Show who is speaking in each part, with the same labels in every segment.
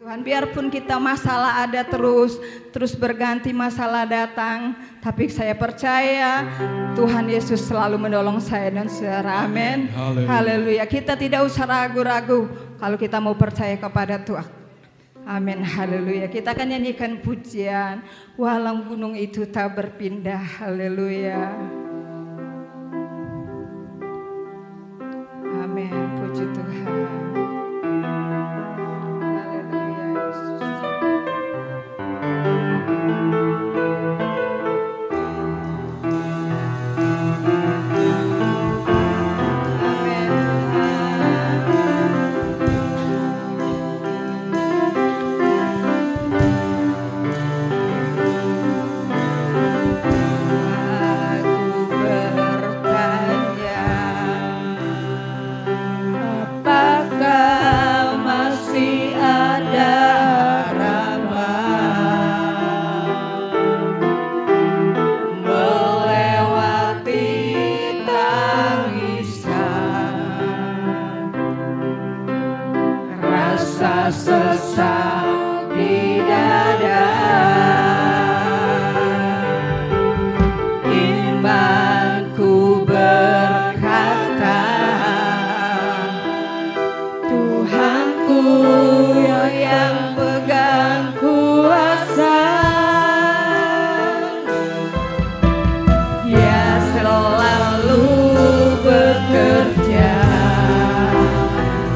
Speaker 1: Tuhan, biarpun kita masalah ada terus berganti, masalah datang, tapi saya percaya Tuhan Yesus selalu menolong saya dan saudara. Amin. Haleluya. Kita tidak usah ragu-ragu kalau kita mau percaya kepada Tuhan. Amin. Haleluya. Kita akan nyanyikan pujian walau gunung itu tak berpindah. Haleluya. Amin. Puji Tuhan.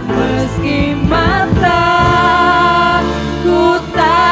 Speaker 2: Meski mataku tak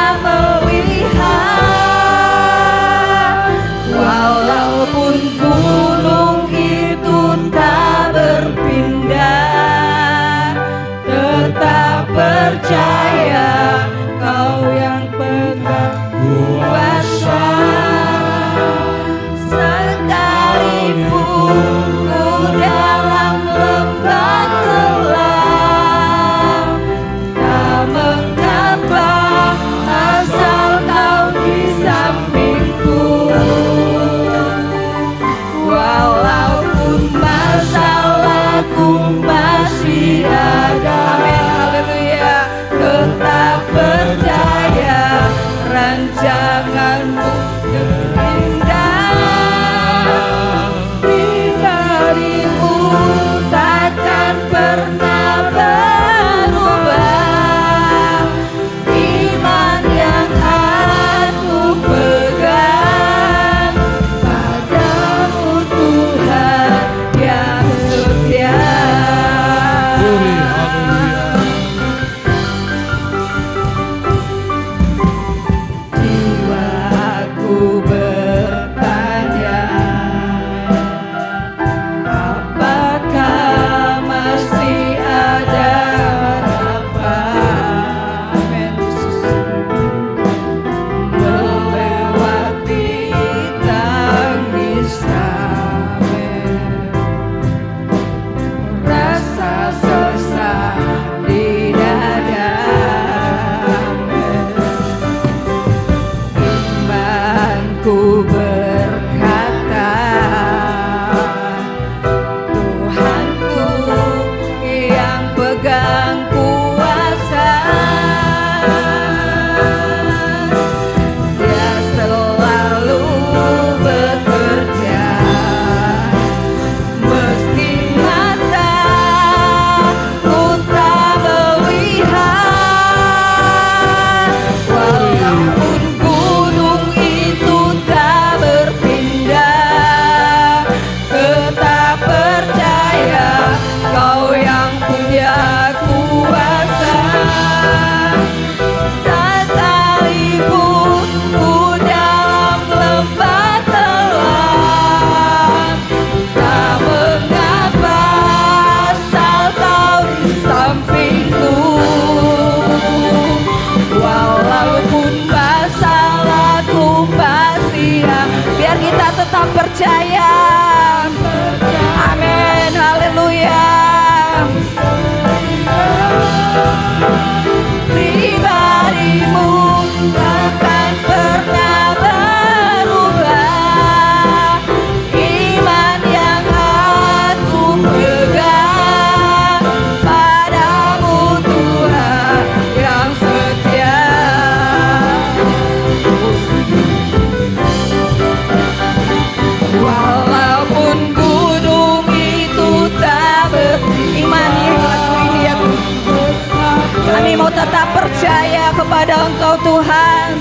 Speaker 1: Engkau Tuhan,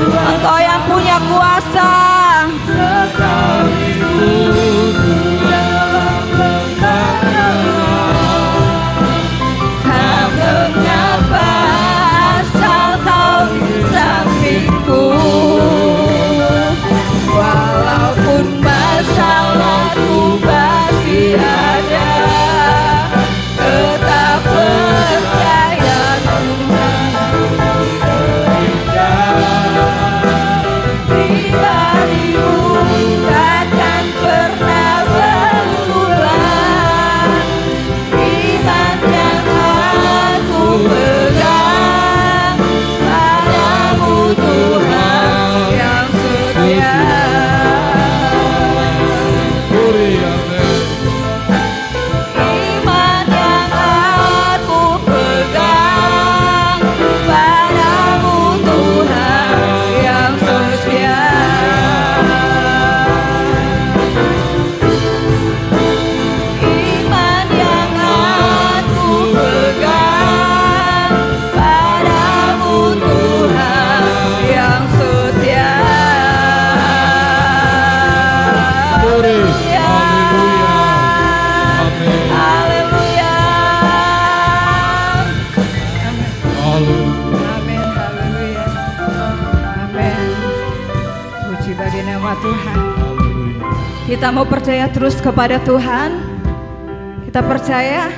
Speaker 1: Engkau yang punya kuasa. Tak mengapa asal Kau di sampingku, walaupun masalahku masih ada, tetap percaya pribadimu takkan pernah berulang. Iman yang aku pegang padamu Tuhan yang setia. Iman yang aku pegang padamu Tuhan yang setia. Iman yang aku pegang padamu Tuhan yang setia. Haleluya. Amin. Haleluya. Amin. Puji bagi nama Tuhan. Kita mau percaya terus kepada Tuhan. Kita percaya.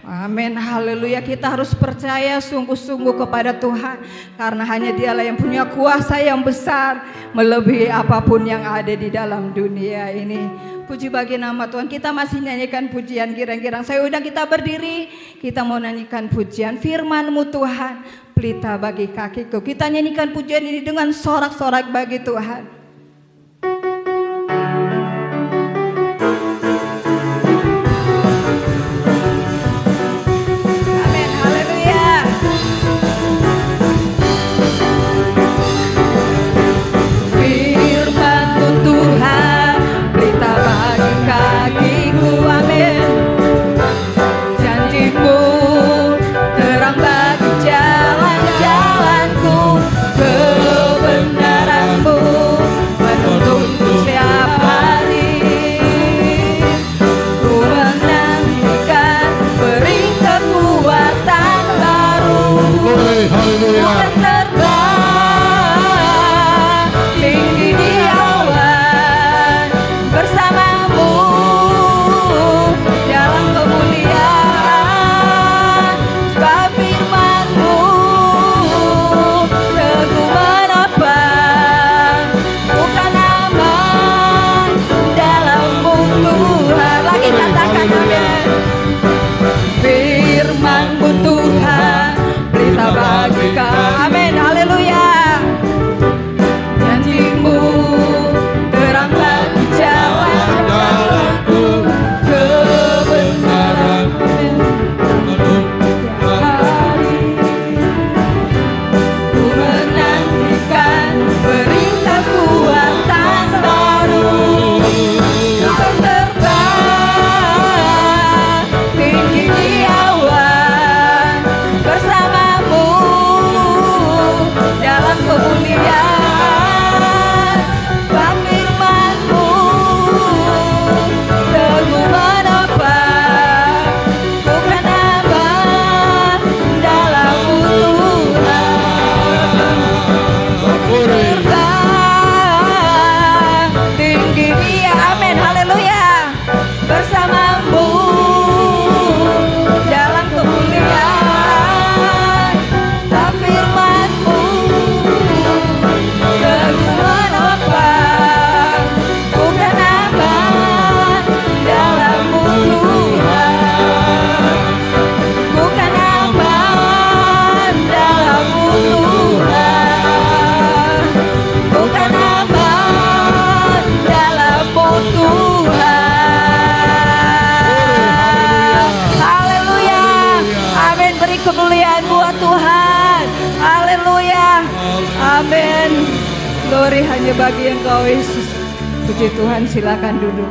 Speaker 1: Amin. Haleluya. Kita harus percaya sungguh-sungguh kepada Tuhan, karena hanya Dialah yang punya kuasa yang besar melebihi apapun yang ada di dalam dunia ini. Puji bagi nama Tuhan. Kita masih nyanyikan pujian girang-girang. Saya undang kita berdiri. Kita mau nyanyikan pujian Firman-Mu Tuhan, pelita bagi kakiku. Kita nyanyikan pujian ini dengan sorak-sorak bagi Tuhan. Amin. Haleluya. Firman-Mu Tuhan, pelita bagi kakiku. Amin. Janji-Mu terang bagi jalan-jalanku. Kebenaran-Mu menuntunku setiap hari. Ku menantikan beri kekuatan baru. Ku akan terbang tinggi di awan bersama-Mu dalam kemuliaan. Sebab firman-Mu teguh menopang, bukan aman dalam-Mu Tuhan. Lagi katakan amin. Firman-Mu Tuhan, pelita bagi kami. Amin. Haleluya. Janji-Mu terang bagi jalan-jalanku. Kebenaran-Mu hari. Ku menantikan beri kekuatan baru. Ku akan terbang tinggi di awan bersama-Mu dalam kemuliaan. Sebab firman-Mu teguh menopang, bukan aman dalam-Mu Tuhan. Terbang tinggi Dia. Amin. Haleluya. Bersama-Mu dalam kemuliaan. Sebab firman-Mu teguh menopang, bukan aman dalam-Mu Tuhan. Bukan aman dalam-Mu Tuhan. Bukan aman dalam-Mu Tuhan. Haleluya. Amin. Beri kemuliaan buat Tuhan. Haleluya. Amin. Glory hanya bagi Engkau Yesus. Puji Tuhan. Silakan duduk.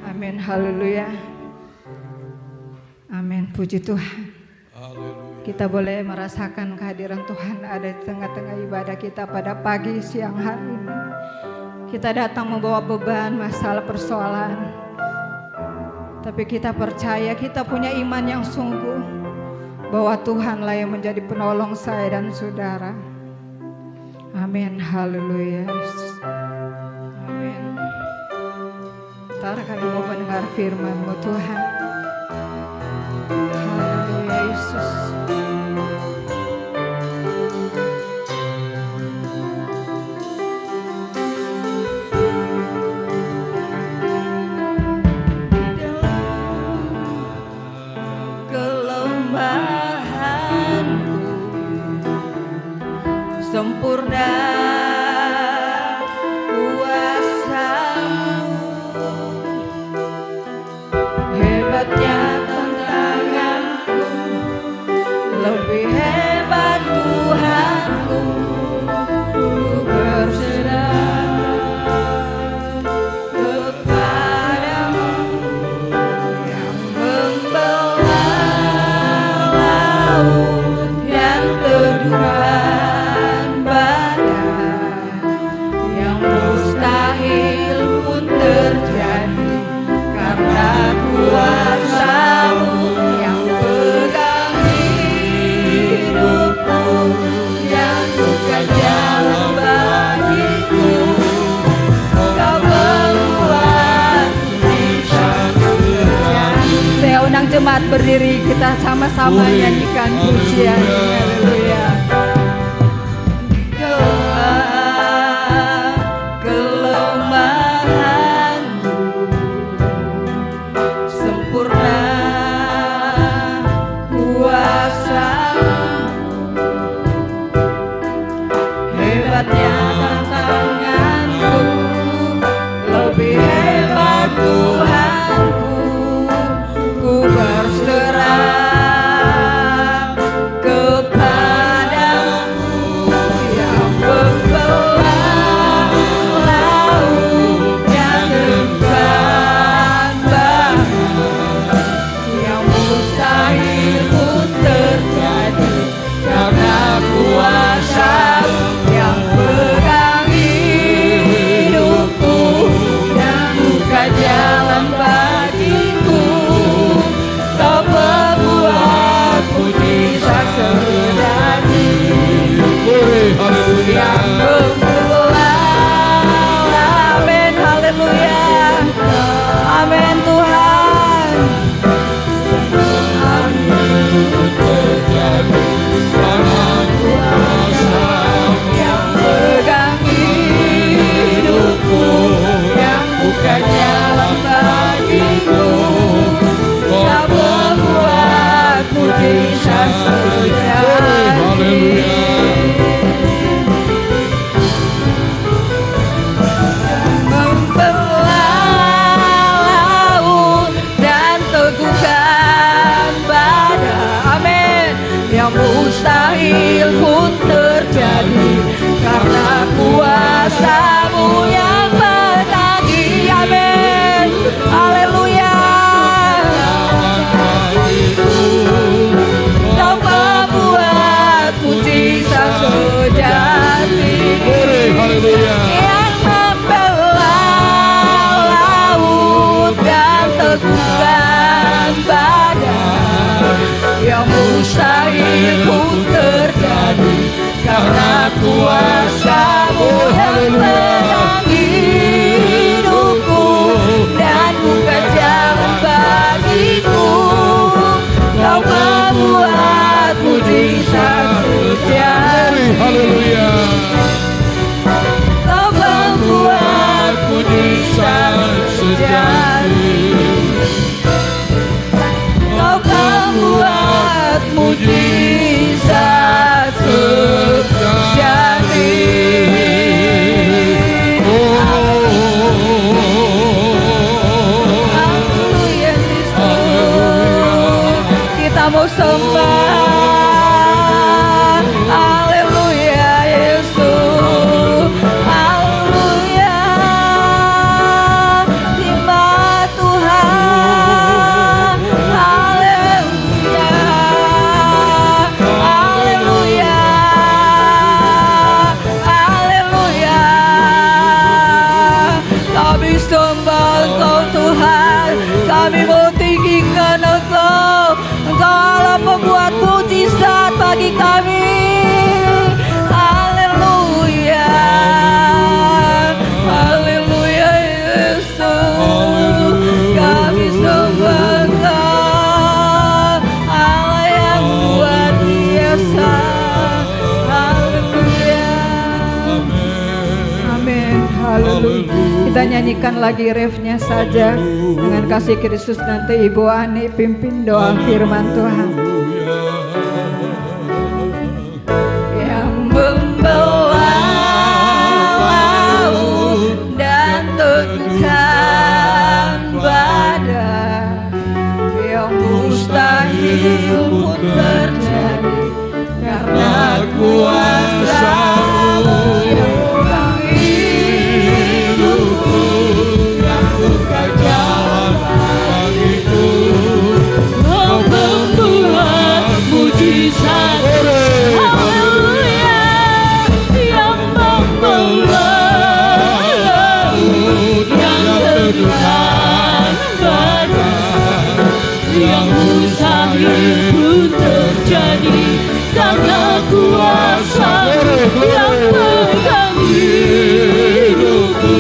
Speaker 1: Amin. Haleluya. Amin. Puji Tuhan.
Speaker 2: Haleluya.
Speaker 1: kita boleh merasakan kehadiran Tuhan ada di tengah-tengah ibadah kita pada pagi siang hari ini. Kita datang membawa beban, masalah, persoalan, tapi kita percaya, kita punya iman yang sungguh bahwa Tuhanlah yang menjadi penolong saya dan saudara. Amin, haleluya. Amin. Ntar kami mau mendengar firman-Mu Tuhan. Haleluya Yesus. Sempurna kuasa-Mu, hebatnya tantanganku, lebih hebat Tuhanku. Ku berserah kepadamu yang membelah laut yang teduh. Jemaat berdiri, kita sama-sama nyanyikan pujian. Haleluya. Kelemahanku sempurna kuasa-Mu, hebatnya tantanganku, lebih hebat Tuhanku. Ku berserah kepadamu yang membelah laut yang teguhkan bahar, yang mustahil pun terjadi karena kuasa-Mu yang pegang hidupku dan buka jalan bagiku. Yang membelah, amin, haleluya, amin Tuhan. Yang pegang hidupku, yang buka jalan bagiku, yang membuat mujizat terjadi. Mustahil pun terjadi karena kuasa-Mu yang menanggi. Amin, haleluya. Kau membuat mujizat sejati yang membelah laut dan teguhkan badai, yang mustahil pun terjadi karena kuasa-Mu yang menanggi hidupku dan buka jalan bagiku. Kau membuat mujizat terjadi. Haleluya. Kau membuat mujizat terjadi. Kau membuat mujizat terjadi. Haleluya Kristus, kita mau sembah. Haleluya Yesus, haleluya, terima Tuhan. Haleluya, sembahkan Engkau. Engkau Allah pembuat mujizat bagi kami. Haleluya, haleluya Yesus. Kami sembahkan Allah yang luar biasa. Haleluya. Amin. Haleluya. Kita nyanyikan lagi refnya saja. Dengan kasih Kristus nanti Ibu Ani pimpin doa firman Tuhan. Yang membelah laut dan teguhkan badai, yang mustahil pun terjadi karena kuasa-Mu yang pegang hidupku, yang buka jalan bagiku. Kau membuat mujizat, haleluya, yang membelah laut yang teguhkan badai, yang mustahil pun terjadi karena kuasa-Mu yang pegang hidupku,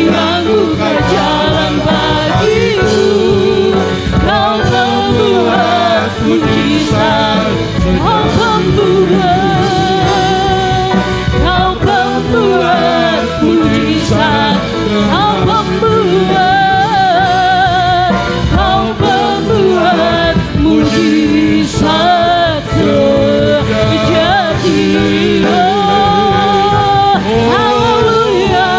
Speaker 1: yang buka jalan bagiku. Kau membuat mujizat, Kau membuat mujizat, Kau membuat mujizat terjadi. Haleluya,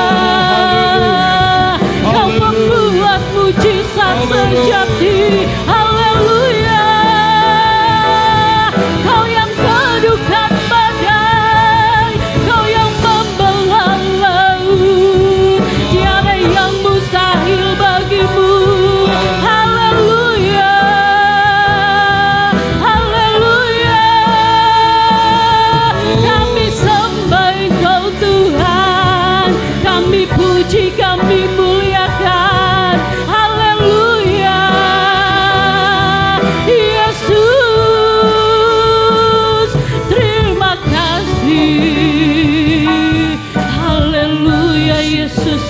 Speaker 1: Kau membuat mujizat terjadi. Haleluya, Kau yang kedukan badai, Kau yang membelah laut, tiada yang mustahil bagimu. Haleluya, haleluya, kami sembah Engkau Tuhan, kami puji, kami muliakan. Haleluya, Yesus, terima kasih. Haleluya Yesus,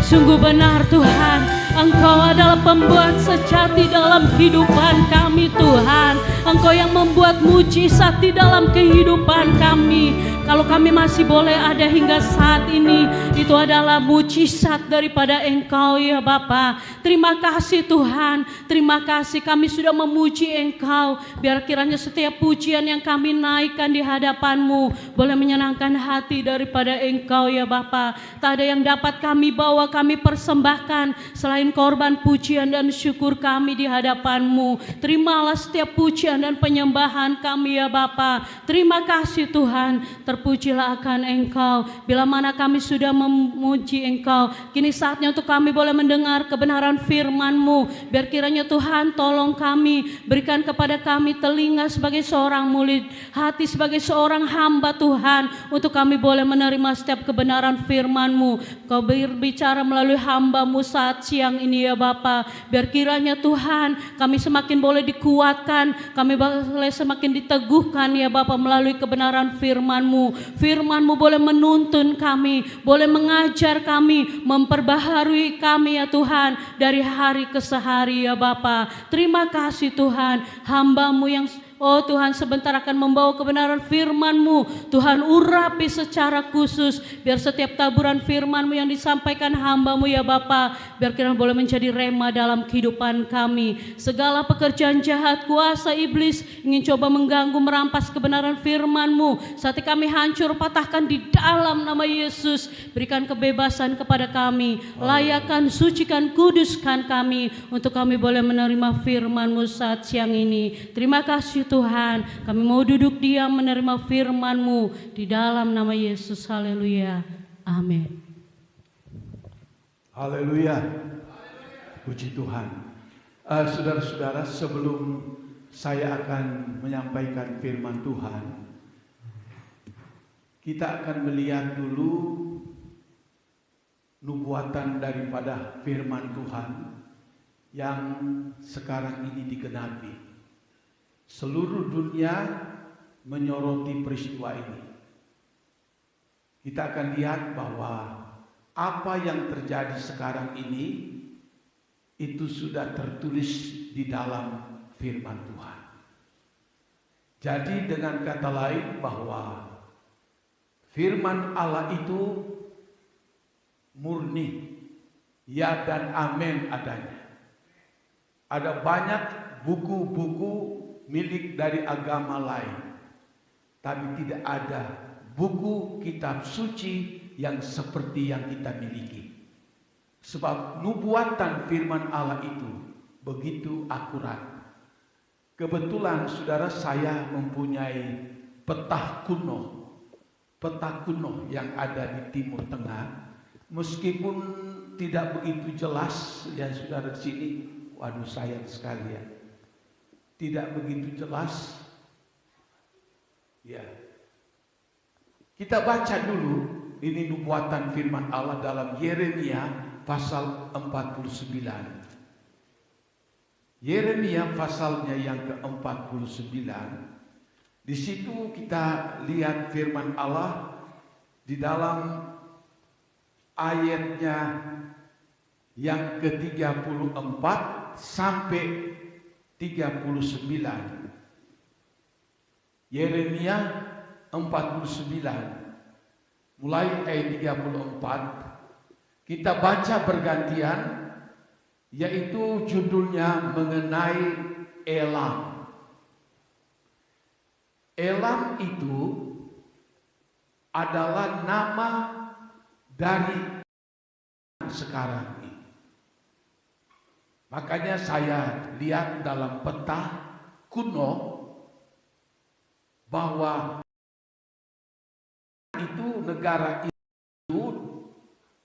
Speaker 1: sungguh benar Tuhan, Engkau adalah pembuat sejati dalam kehidupan kami Tuhan. Engkau yang membuat mujizat di dalam kehidupan kami. Kalau kami masih boleh ada hingga saat ini, itu adalah mujizat daripada Engkau ya Bapa. Terima kasih Tuhan, terima kasih kami sudah memuji Engkau. Biar kiranya setiap pujian yang kami naikkan di hadapan-Mu boleh menyenangkan hati daripada Engkau ya Bapa. Tak ada yang dapat kami bawa, kami persembahkan selain korban pujian dan syukur kami di hadapan-Mu. Terimalah setiap pujian dan penyembahan kami ya Bapa. Terima kasih Tuhan, terpujilah akan Engkau. Bila mana kami sudah memuji Engkau, kini saatnya untuk kami boleh mendengar kebenaran firman-Mu. Biar kiranya Tuhan tolong kami, berikan kepada kami telinga sebagai seorang murid, hati sebagai seorang hamba Tuhan, untuk kami boleh menerima setiap kebenaran firman-Mu. Kau berbicara melalui hamba-Mu saat siang ini ya Bapa. Biar kiranya Tuhan kami semakin boleh dikuatkan, kami boleh semakin diteguhkan ya Bapa melalui kebenaran firman-Mu. Firman-Mu boleh menuntun kami, boleh mengajar kami, memperbaharui kami ya Tuhan dari hari ke hari ya Bapa. Terima kasih Tuhan, hamba-Mu yang oh Tuhan sebentar akan membawa kebenaran firman-Mu. Tuhan urapi secara khusus, biar setiap taburan firman-Mu yang disampaikan hamba-Mu ya Bapa, biar kiranya boleh menjadi rema dalam kehidupan kami. Segala pekerjaan jahat, kuasa iblis ingin coba mengganggu, merampas kebenaran firman-Mu, saat kami hancur, patahkan di dalam nama Yesus. Berikan kebebasan kepada kami, layakan, sucikan, kuduskan kami, untuk kami boleh menerima firman-Mu saat siang ini. Terima kasih Tuhan, kami mau duduk diam menerima firman-Mu di dalam nama Yesus. Haleluya, amin.
Speaker 2: Haleluya, puji Tuhan. Saudara-saudara, sebelum saya akan menyampaikan firman Tuhan, kita akan melihat dulu nubuatan daripada firman Tuhan yang sekarang ini digenapi. Seluruh dunia menyoroti peristiwa ini. Kita akan lihat bahwa apa yang terjadi sekarang ini itu sudah tertulis di dalam firman Tuhan. Jadi dengan kata lain bahwa firman Allah itu murni, ya dan amin adanya. Ada banyak buku-buku milik dari agama lain, tapi tidak ada buku kitab suci yang seperti yang kita miliki. Sebab nubuatan firman Allah itu begitu akurat. Kebetulan saudara, saya mempunyai peta kuno yang ada di Timur Tengah. Meskipun tidak begitu jelas ya saudara di sini, waduh sayang sekali ya. Tidak begitu jelas. Ya. Kita baca dulu ini nubuatan firman Allah dalam Yeremia pasal 49. Yeremia pasalnya yang ke-49. Di situ kita lihat firman Allah di dalam ayatnya yang ke-34 sampai 39. Yeremia 49 mulai ayat 34. Kita baca bergantian, yaitu judulnya mengenai Elam. Elam itu adalah nama dari sekarang ini. Makanya saya lihat dalam peta kuno bahwa itu negara itu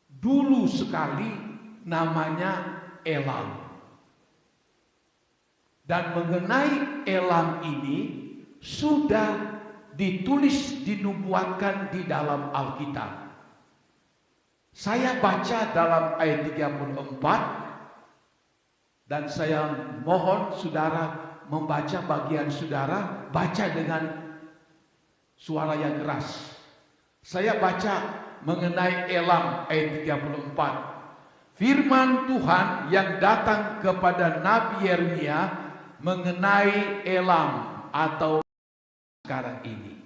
Speaker 2: dulu sekali namanya Elam. Dan mengenai Elam ini sudah ditulis, dinubuatkan di dalam Alkitab. Saya baca dalam ayat 34 dan saya mohon saudara membaca bagian saudara, baca dengan suara yang keras. Saya baca mengenai Elam ayat 34. Firman Tuhan yang datang kepada Nabi Yeremia mengenai Elam atau sekarang ini.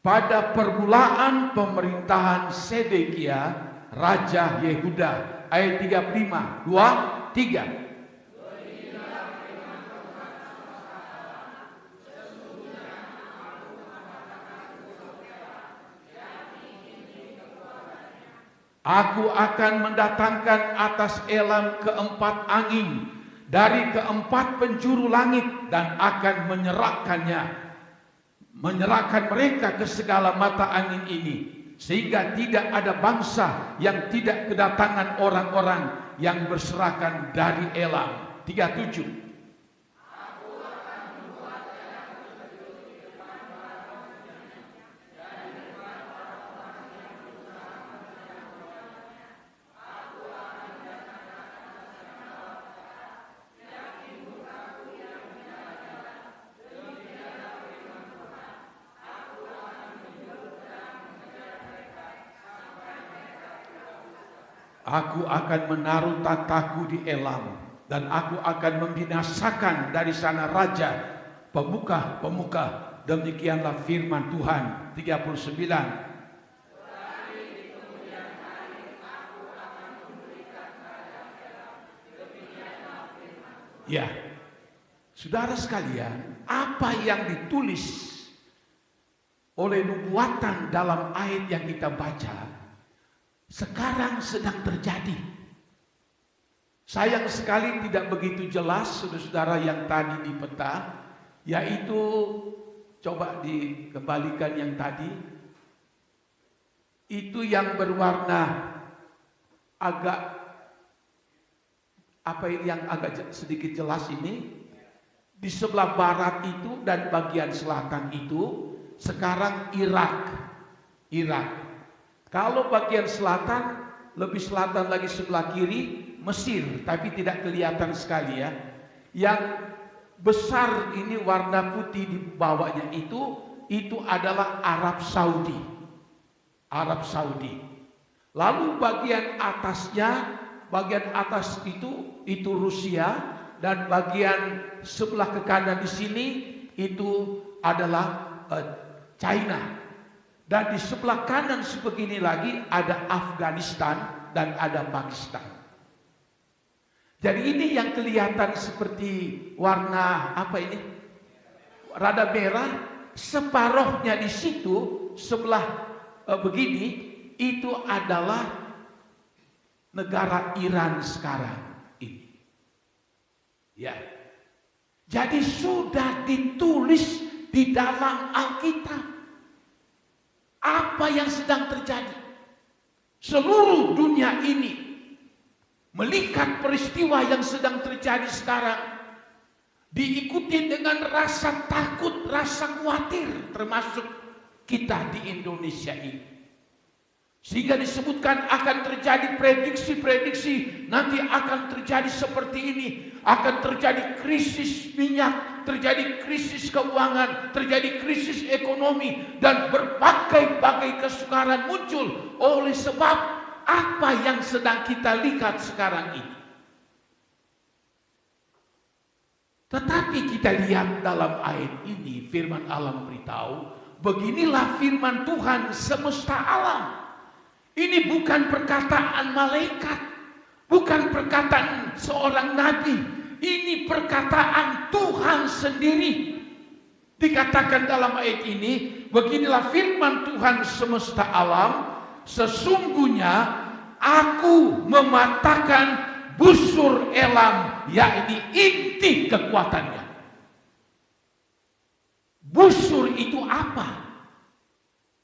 Speaker 2: Pada permulaan pemerintahan Sedekia, Raja Yehuda, ayat 35, 2, 3. Aku akan mendatangkan atas Elam keempat angin dari keempat penjuru langit dan akan menyerahkan mereka ke segala mata angin ini, sehingga tidak ada bangsa yang tidak kedatangan orang-orang yang berserakan dari Elam. 37. Aku akan menaruh tataku di Elam dan aku akan membinasakan dari sana raja, pemuka. Demikianlah firman Tuhan. 39. Ya, saudara sekalian, apa yang ditulis oleh nubuatan dalam ayat yang kita baca sekarang sedang terjadi. Sayang sekali tidak begitu jelas saudara-saudara yang tadi di peta, yaitu coba dikembalikan yang tadi. Itu yang berwarna agak yang agak sedikit jelas ini. Di sebelah barat itu dan bagian selatan itu sekarang Irak. Kalau bagian selatan lebih selatan lagi sebelah kiri Mesir, tapi tidak kelihatan sekali ya. Yang besar ini warna putih di bawahnya itu adalah Arab Saudi. Arab Saudi. Lalu bagian atasnya, bagian atas itu Rusia, dan bagian sebelah ke kanan di sini itu adalah China. Dan di sebelah kanan sebegini lagi ada Afghanistan dan ada Pakistan. Jadi ini yang kelihatan seperti warna apa ini? Rada merah, separohnya di situ sebelah begini itu adalah negara Iran sekarang ini. Ya. Jadi sudah ditulis di dalam Alkitab apa yang sedang terjadi. Seluruh dunia ini melihat peristiwa yang sedang terjadi sekarang, diikuti dengan rasa takut, rasa khawatir, termasuk kita di Indonesia ini. Sehingga disebutkan akan terjadi prediksi-prediksi, nanti akan terjadi seperti ini, akan terjadi krisis minyak, terjadi krisis keuangan, terjadi krisis ekonomi, dan berbagai-bagai kesukaran muncul oleh sebab apa yang sedang kita lihat sekarang ini. Tetapi kita lihat dalam ayat ini, firman Allah memberitahu, beginilah firman Tuhan semesta alam. Ini bukan perkataan malaikat, bukan perkataan seorang nabi, ini perkataan Tuhan sendiri. Dikatakan dalam ayat ini, beginilah firman Tuhan semesta alam, sesungguhnya aku mematahkan busur Elam, yakni inti kekuatannya. Busur itu apa?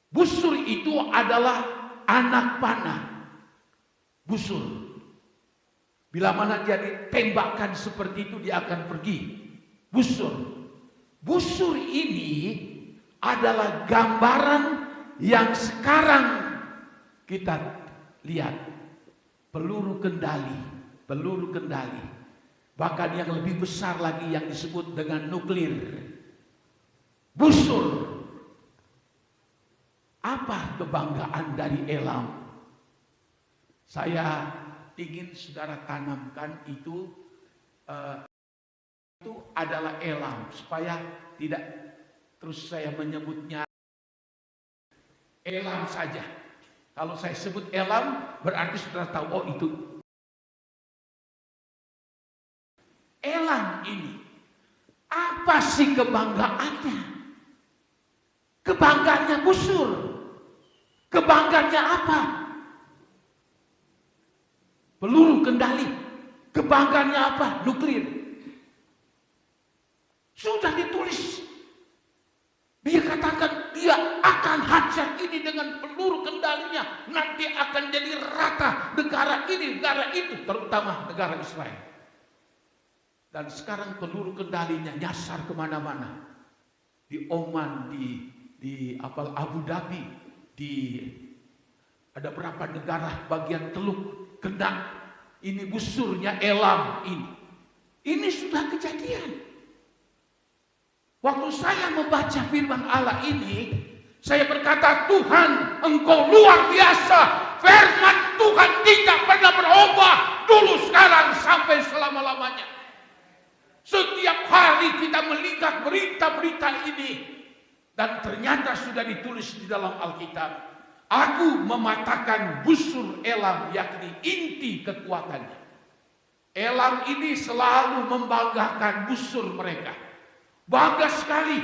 Speaker 2: Busur itu adalah anak panah. Busur. Bila mana dia ditembakkan seperti itu, dia akan pergi. Busur. Busur ini adalah gambaran yang sekarang kita lihat, peluru kendali, bahkan yang lebih besar lagi yang disebut dengan nuklir. Busur. Apa kebanggaan dari Elam? Saya ingin saudara tanamkan itu adalah Elam, supaya tidak terus saya menyebutnya Elam saja. Kalau saya sebut Elam, berarti saudara tahu, oh itu. Elam ini, apa sih kebanggaannya? Kebanggaannya busur. Kebanggaannya apa? Peluru kendali. Kebanggaannya apa? Nuklir. Sudah ditulis. Dia katakan dia akan hajar ini dengan peluru kendalinya. Nanti akan jadi rata negara ini, negara itu, terutama negara Israel. Dan sekarang peluru kendalinya nyasar kemana-mana. Di Oman, di Abu Dhabi, ada berapa negara bagian Teluk kena. Ini busurnya Elam ini. Ini sudah kejadian. Waktu saya membaca firman Allah ini, saya berkata, Tuhan, Engkau luar biasa. Firman Tuhan tidak pernah berubah, dulu, sekarang, sampai selama-lamanya. Setiap hari kita melihat berita-berita ini, dan ternyata sudah ditulis di dalam Alkitab. Aku mematahkan busur Elam, yakni inti kekuatannya. Elam ini selalu membanggakan busur mereka. Bangga sekali.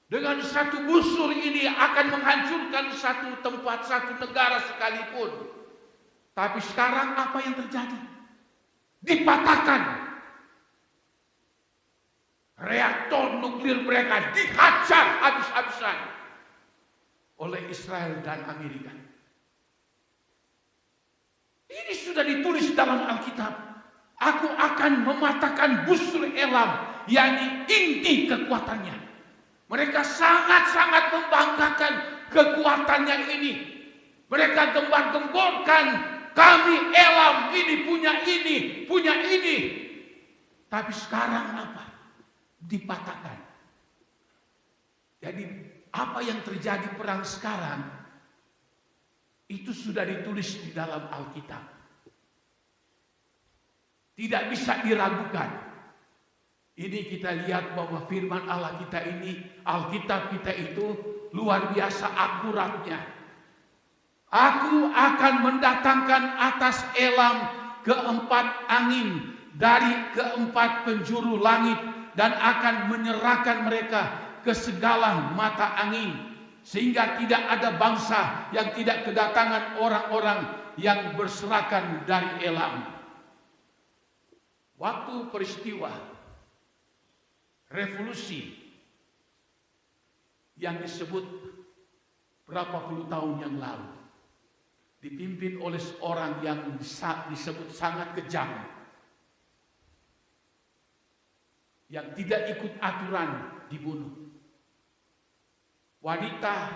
Speaker 2: Dengan satu busur ini akan menghancurkan satu tempat, satu negara sekalipun. Tapi sekarang apa yang terjadi? Dipatahkan. Reaktor nuklir mereka dihajar habis-habisan oleh Israel dan Amerika. Ini sudah ditulis dalam Alkitab. Aku akan mematahkan busur Elam, yakni inti kekuatannya. Mereka sangat-sangat membanggakan kekuatannya ini. Mereka gembar-gemborkan kami Elam ini punya ini. Tapi sekarang apa? Dipatahkan. Jadi apa yang terjadi perang sekarang itu sudah ditulis di dalam Alkitab. Tidak bisa diragukan. Ini kita lihat bahwa firman Allah kita ini, Alkitab kita itu luar biasa akuratnya. Aku akan mendatangkan atas Elam keempat angin dari keempat penjuru langit dan akan menyerahkan mereka ke segala mata angin, sehingga tidak ada bangsa yang tidak kedatangan orang-orang yang berserakan dari Elam. Waktu peristiwa revolusi yang disebut berapa puluh tahun yang lalu, dipimpin oleh seorang yang disebut sangat kejam, yang tidak ikut aturan, dibunuh. Wanita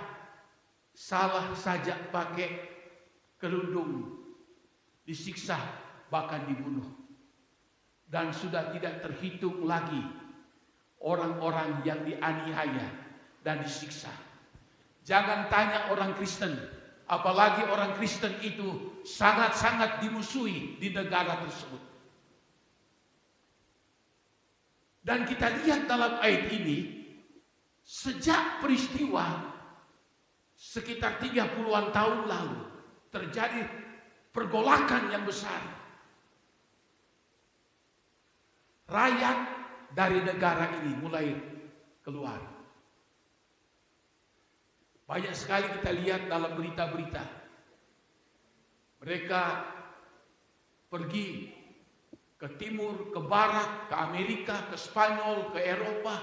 Speaker 2: salah saja pakai kerudung, disiksa, bahkan dibunuh. Dan sudah tidak terhitung lagi orang-orang yang dianiaya dan disiksa. Jangan tanya orang Kristen, apalagi orang Kristen itu sangat-sangat dimusuhi di negara tersebut. Dan kita lihat dalam ayat ini, sejak peristiwa sekitar 30-an tahun lalu terjadi pergolakan yang besar. Rakyat dari negara ini mulai keluar. Banyak sekali kita lihat dalam berita-berita. Mereka pergi ke timur, ke barat, ke Amerika, ke Spanyol, ke Eropa.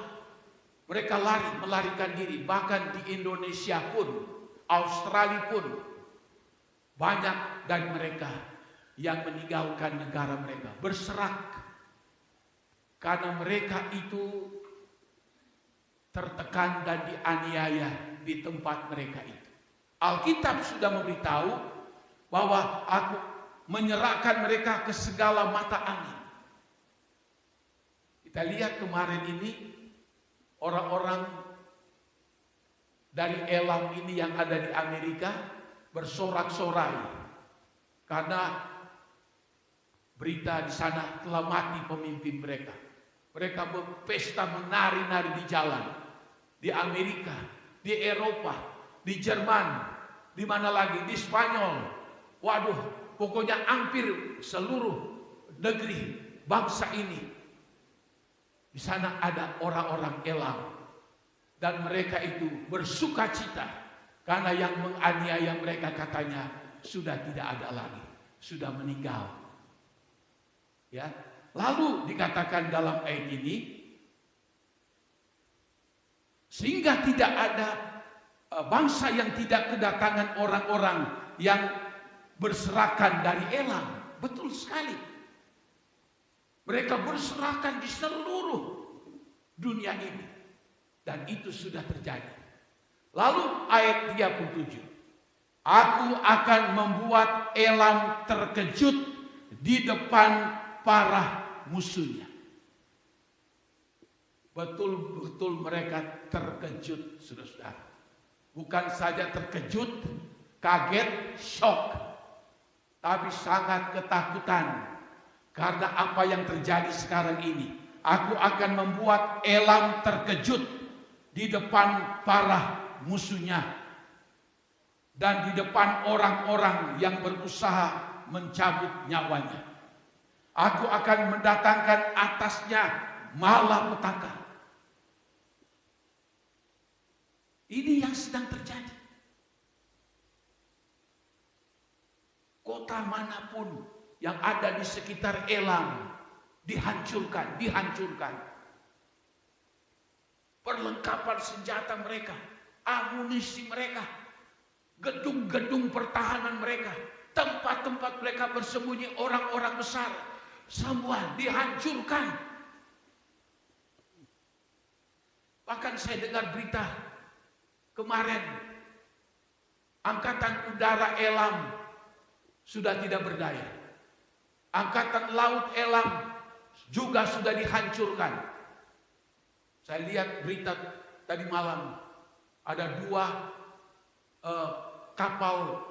Speaker 2: Mereka melarikan diri. Bahkan di Indonesia pun, Australia pun, banyak dari mereka yang meninggalkan negara mereka, berserak. Karena mereka itu tertekan dan dianiaya di tempat mereka itu. Alkitab sudah memberitahu bahwa aku menyerahkan mereka ke segala mata angin. Kita lihat kemarin ini orang-orang dari Elam ini yang ada di Amerika bersorak-sorai karena berita di sana telah mati pemimpin mereka. Mereka berpesta menari-nari di jalan, di Amerika, di Eropa, di Jerman, di mana lagi, di Spanyol. Waduh, pokoknya hampir seluruh negeri bangsa ini. Di sana ada orang-orang Elam. Dan mereka itu bersukacita karena yang menganiaya mereka katanya sudah tidak ada lagi, sudah meninggal. Ya. Lalu dikatakan dalam ayat ini, sehingga tidak ada bangsa yang tidak kedatangan orang-orang yang berserakan dari Elam. Betul sekali. Mereka berserakan di seluruh dunia ini. Dan itu sudah terjadi. Lalu ayat 37. Aku akan membuat Elam terkejut di depan para musuhnya. Betul-betul mereka terkejut, saudara-saudara. Bukan saja terkejut, kaget, shock, tapi sangat ketakutan karena apa yang terjadi sekarang ini. Aku akan membuat Elam terkejut di depan para musuhnya dan di depan orang-orang yang berusaha mencabut nyawanya. Aku akan mendatangkan atasnya malapetaka. Ini yang sedang terjadi. Kota manapun yang ada di sekitar Elam dihancurkan. Perlengkapan senjata mereka, amunisi mereka, gedung-gedung pertahanan mereka, tempat-tempat mereka bersembunyi orang-orang besar, semua dihancurkan. Bahkan saya dengar berita kemarin, Angkatan Udara Elam sudah tidak berdaya. Angkatan Laut Elam juga sudah dihancurkan. Saya lihat berita tadi malam, ada 2 kapal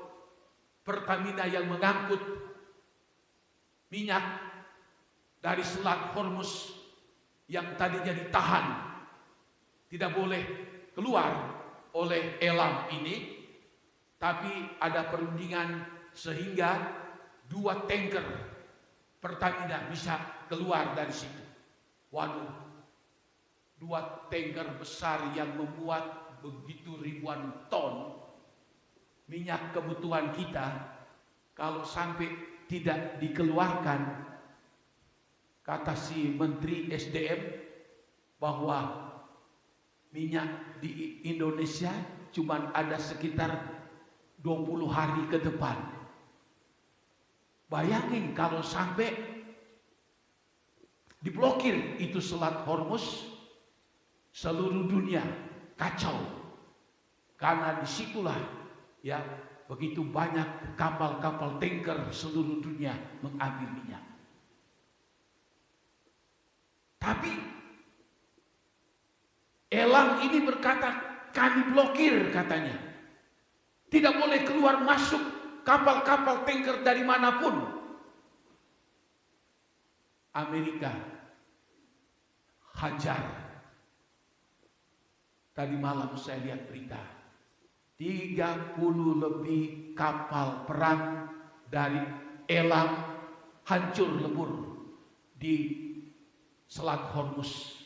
Speaker 2: Pertamina yang mengangkut minyak dari Selat Hormuz yang tadinya ditahan, tidak boleh keluar oleh Elam ini, tapi ada perundingan sehingga 2 tanker Pertamina bisa keluar dari situ. Waduh, 2 tanker besar yang memuat begitu ribuan ton minyak kebutuhan kita, kalau sampai tidak dikeluarkan, kata si Menteri SDM bahwa minyak di Indonesia cuma ada sekitar 20 hari ke depan. Bayangin kalau sampai diblokir itu Selat Hormuz, seluruh dunia kacau. Karena disitulah ya begitu banyak kapal-kapal tanker seluruh dunia mengambil minyak. Tapi Elam ini berkata, kami blokir katanya. Tidak boleh keluar masuk kapal-kapal tanker dari manapun. Amerika hajar. Tadi malam saya lihat berita, 30 lebih kapal perang dari Elam hancur lebur di Selat Hormuz.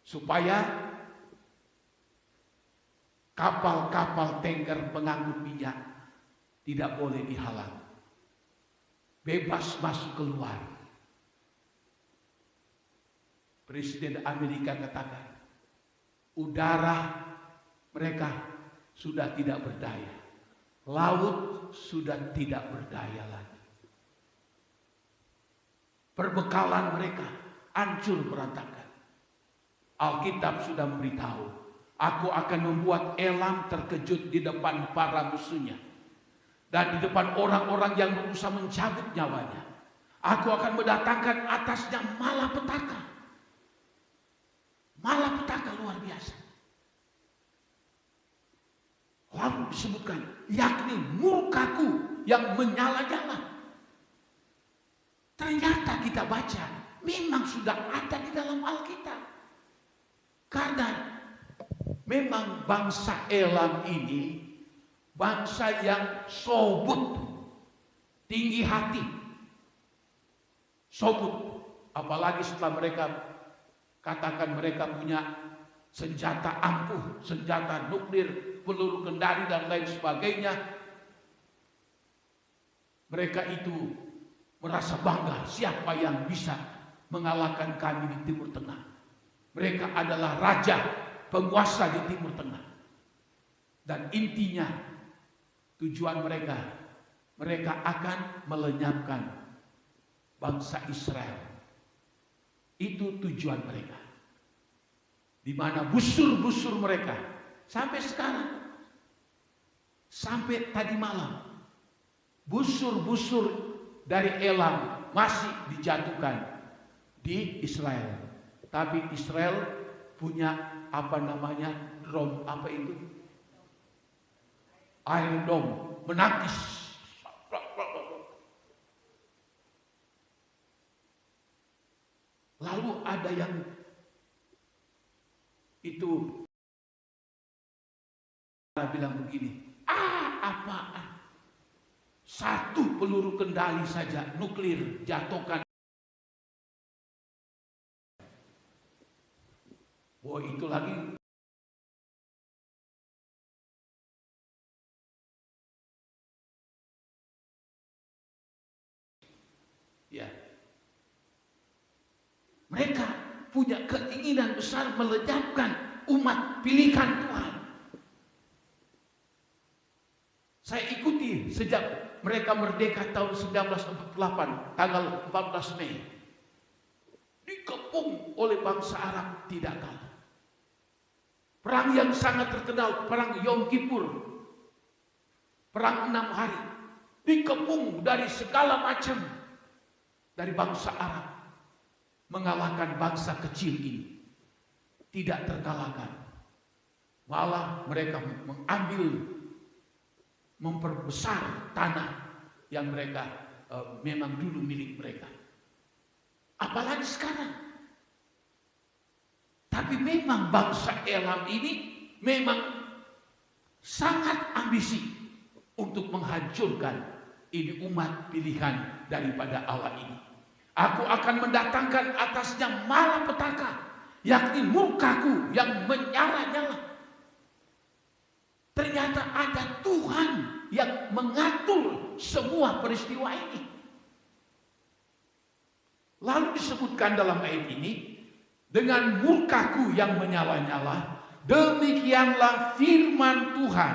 Speaker 2: Supaya kapal-kapal tanker pengangkut minyak tidak boleh dihalang, bebas masuk keluar. Presiden Amerika katakan, udara mereka sudah tidak berdaya, laut sudah tidak berdaya lagi, perbekalan mereka hancur berantakan. Alkitab sudah memberitahu, aku akan membuat Elam terkejut di depan para musuhnya dan di depan orang-orang yang berusaha mencabut nyawanya. Aku akan mendatangkan atasnya malapetaka. Malapetaka luar biasa. Lalu disebutkan, yakni murkaku yang menyala-nyala. Ternyata kita baca, memang sudah ada di dalam Alkitab. Karena memang bangsa Elam ini bangsa yang sobut, tinggi hati, sobut. Apalagi setelah mereka katakan mereka punya senjata ampuh, senjata nuklir, peluru kendali dan lain sebagainya. Mereka itu merasa bangga, siapa yang bisa mengalahkan kami di Timur Tengah. Mereka adalah raja, penguasa di Timur Tengah. Dan intinya, tujuan mereka akan melenyapkan bangsa Israel. Itu tujuan mereka. Di mana busur-busur mereka sampai sekarang, sampai tadi malam, busur-busur dari Elam masih dijatuhkan di Israel. Tapi Israel punya dome, Iron Dome, menangkis. Lalu ada yang itu bilang begini, apaan? 1 peluru kendali saja nuklir jatuhkan. Oh, itu lagi ya. Mereka punya keinginan besar melenyapkan umat pilihan Tuhan. Saya ikuti sejak mereka merdeka tahun 1948, tanggal 14 Mei. Dikepung oleh bangsa Arab tidak kalah. Perang yang sangat terkenal, perang Yom Kippur, perang 6 hari. dikepung dari segala macam dari bangsa Arab, mengalahkan bangsa kecil ini. Tidak terkalahkan. Malah mereka mengambil, memperbesar tanah yang mereka memang dulu milik mereka. Apalagi sekarang. Tapi memang bangsa Elam ini memang sangat ambisi untuk menghancurkan ini umat pilihan daripada Allah ini. Aku akan mendatangkan atasnya malapetaka, yakni murkaku yang menyala-nyala. Ternyata ada Tuhan yang mengatur semua peristiwa ini. Lalu disebutkan dalam ayat ini, dengan murkaku yang menyala-nyala, demikianlah firman Tuhan,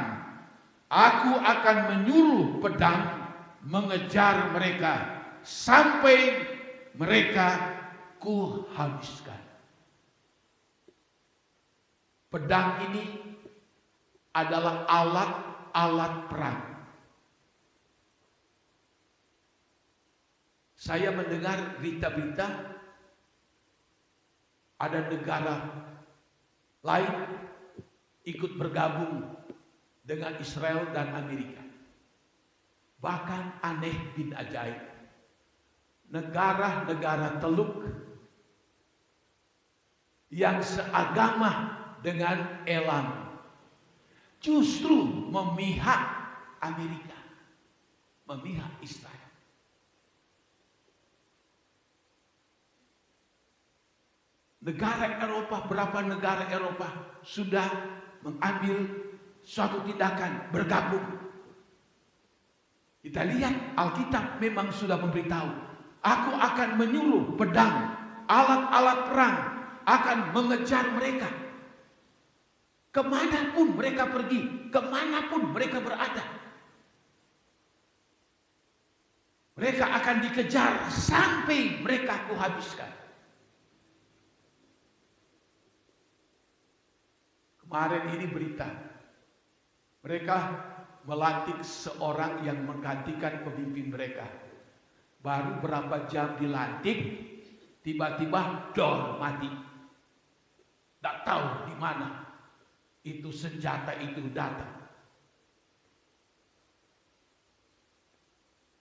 Speaker 2: aku akan menyuruh pedang mengejar mereka sampai mereka kuhabiskan. Pedang ini adalah alat-alat perang. Saya mendengar berita-berita ada negara lain ikut bergabung dengan Israel dan Amerika. Bahkan aneh bin ajaib, negara-negara Teluk yang seagama dengan Elam justru memihak Amerika, memihak Israel. Negara Eropa, berapa negara Eropa sudah mengambil suatu tindakan bergabung. Kita lihat Alkitab memang sudah memberitahu, aku akan menyuruh pedang, alat-alat perang akan mengejar mereka. Kemanapun mereka pergi, kemanapun mereka berada, mereka akan dikejar sampai mereka kuhabiskan. Kemarin ini berita, mereka melantik seorang yang menggantikan pemimpin mereka. Baru berapa jam dilantik, tiba-tiba dor mati. Tidak tahu di mana itu senjata itu datang.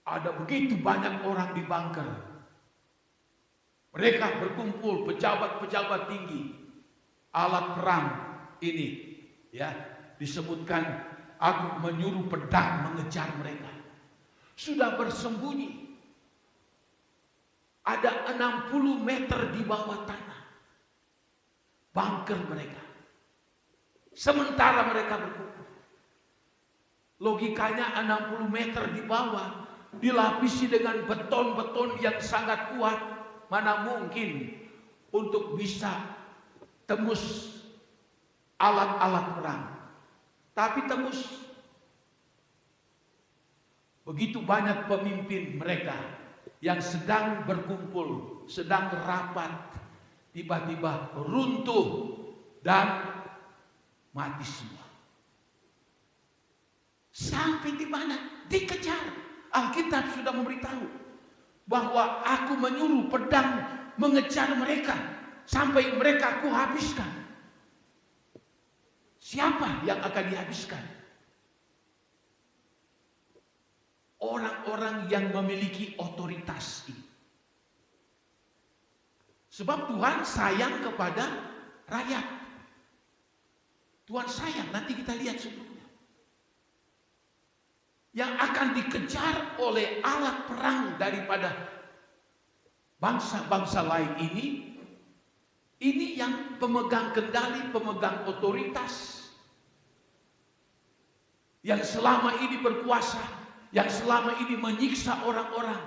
Speaker 2: Ada begitu banyak orang di bunker. Mereka berkumpul, pejabat-pejabat tinggi, alat perang ini, ya, disebutkan aku menyuruh pedang mengejar mereka. Sudah bersembunyi. Ada 60 meter di bawah tanah bunker mereka. Sementara mereka berkumpul. Logikanya 60 meter di bawah dilapisi dengan beton-beton yang sangat kuat. Mana mungkin untuk bisa tembus alat-alat perang. Tapi tembus. Begitu banyak pemimpin mereka yang sedang berkumpul, sedang rapat, tiba-tiba runtuh dan mati semua. Sampai di mana? Dikejar. Alkitab sudah memberitahu bahwa aku menyuruh pedang mengejar mereka sampai mereka kuhabiskan. Siapa yang akan dihabiskan? Orang-orang yang memiliki otoritas ini. Sebab Tuhan sayang kepada rakyat. Tuhan sayang, nanti kita lihat sebelumnya. Yang akan dikejar oleh alat perang daripada bangsa-bangsa lain ini yang pemegang kendali, pemegang otoritas, yang selama ini berkuasa, yang selama ini menyiksa orang-orang.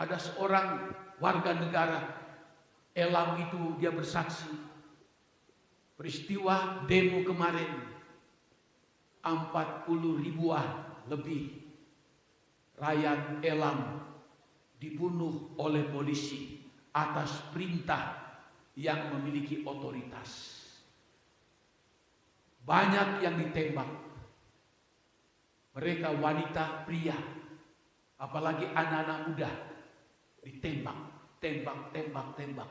Speaker 2: Ada seorang warga negara Elam itu, dia bersaksi peristiwa demo kemarin, 40 ribuan lebih rakyat Elam dibunuh oleh polisi atas perintah yang memiliki otoritas. Banyak yang ditembak. mereka wanita, pria, apalagi anak-anak muda ditembak, tembak.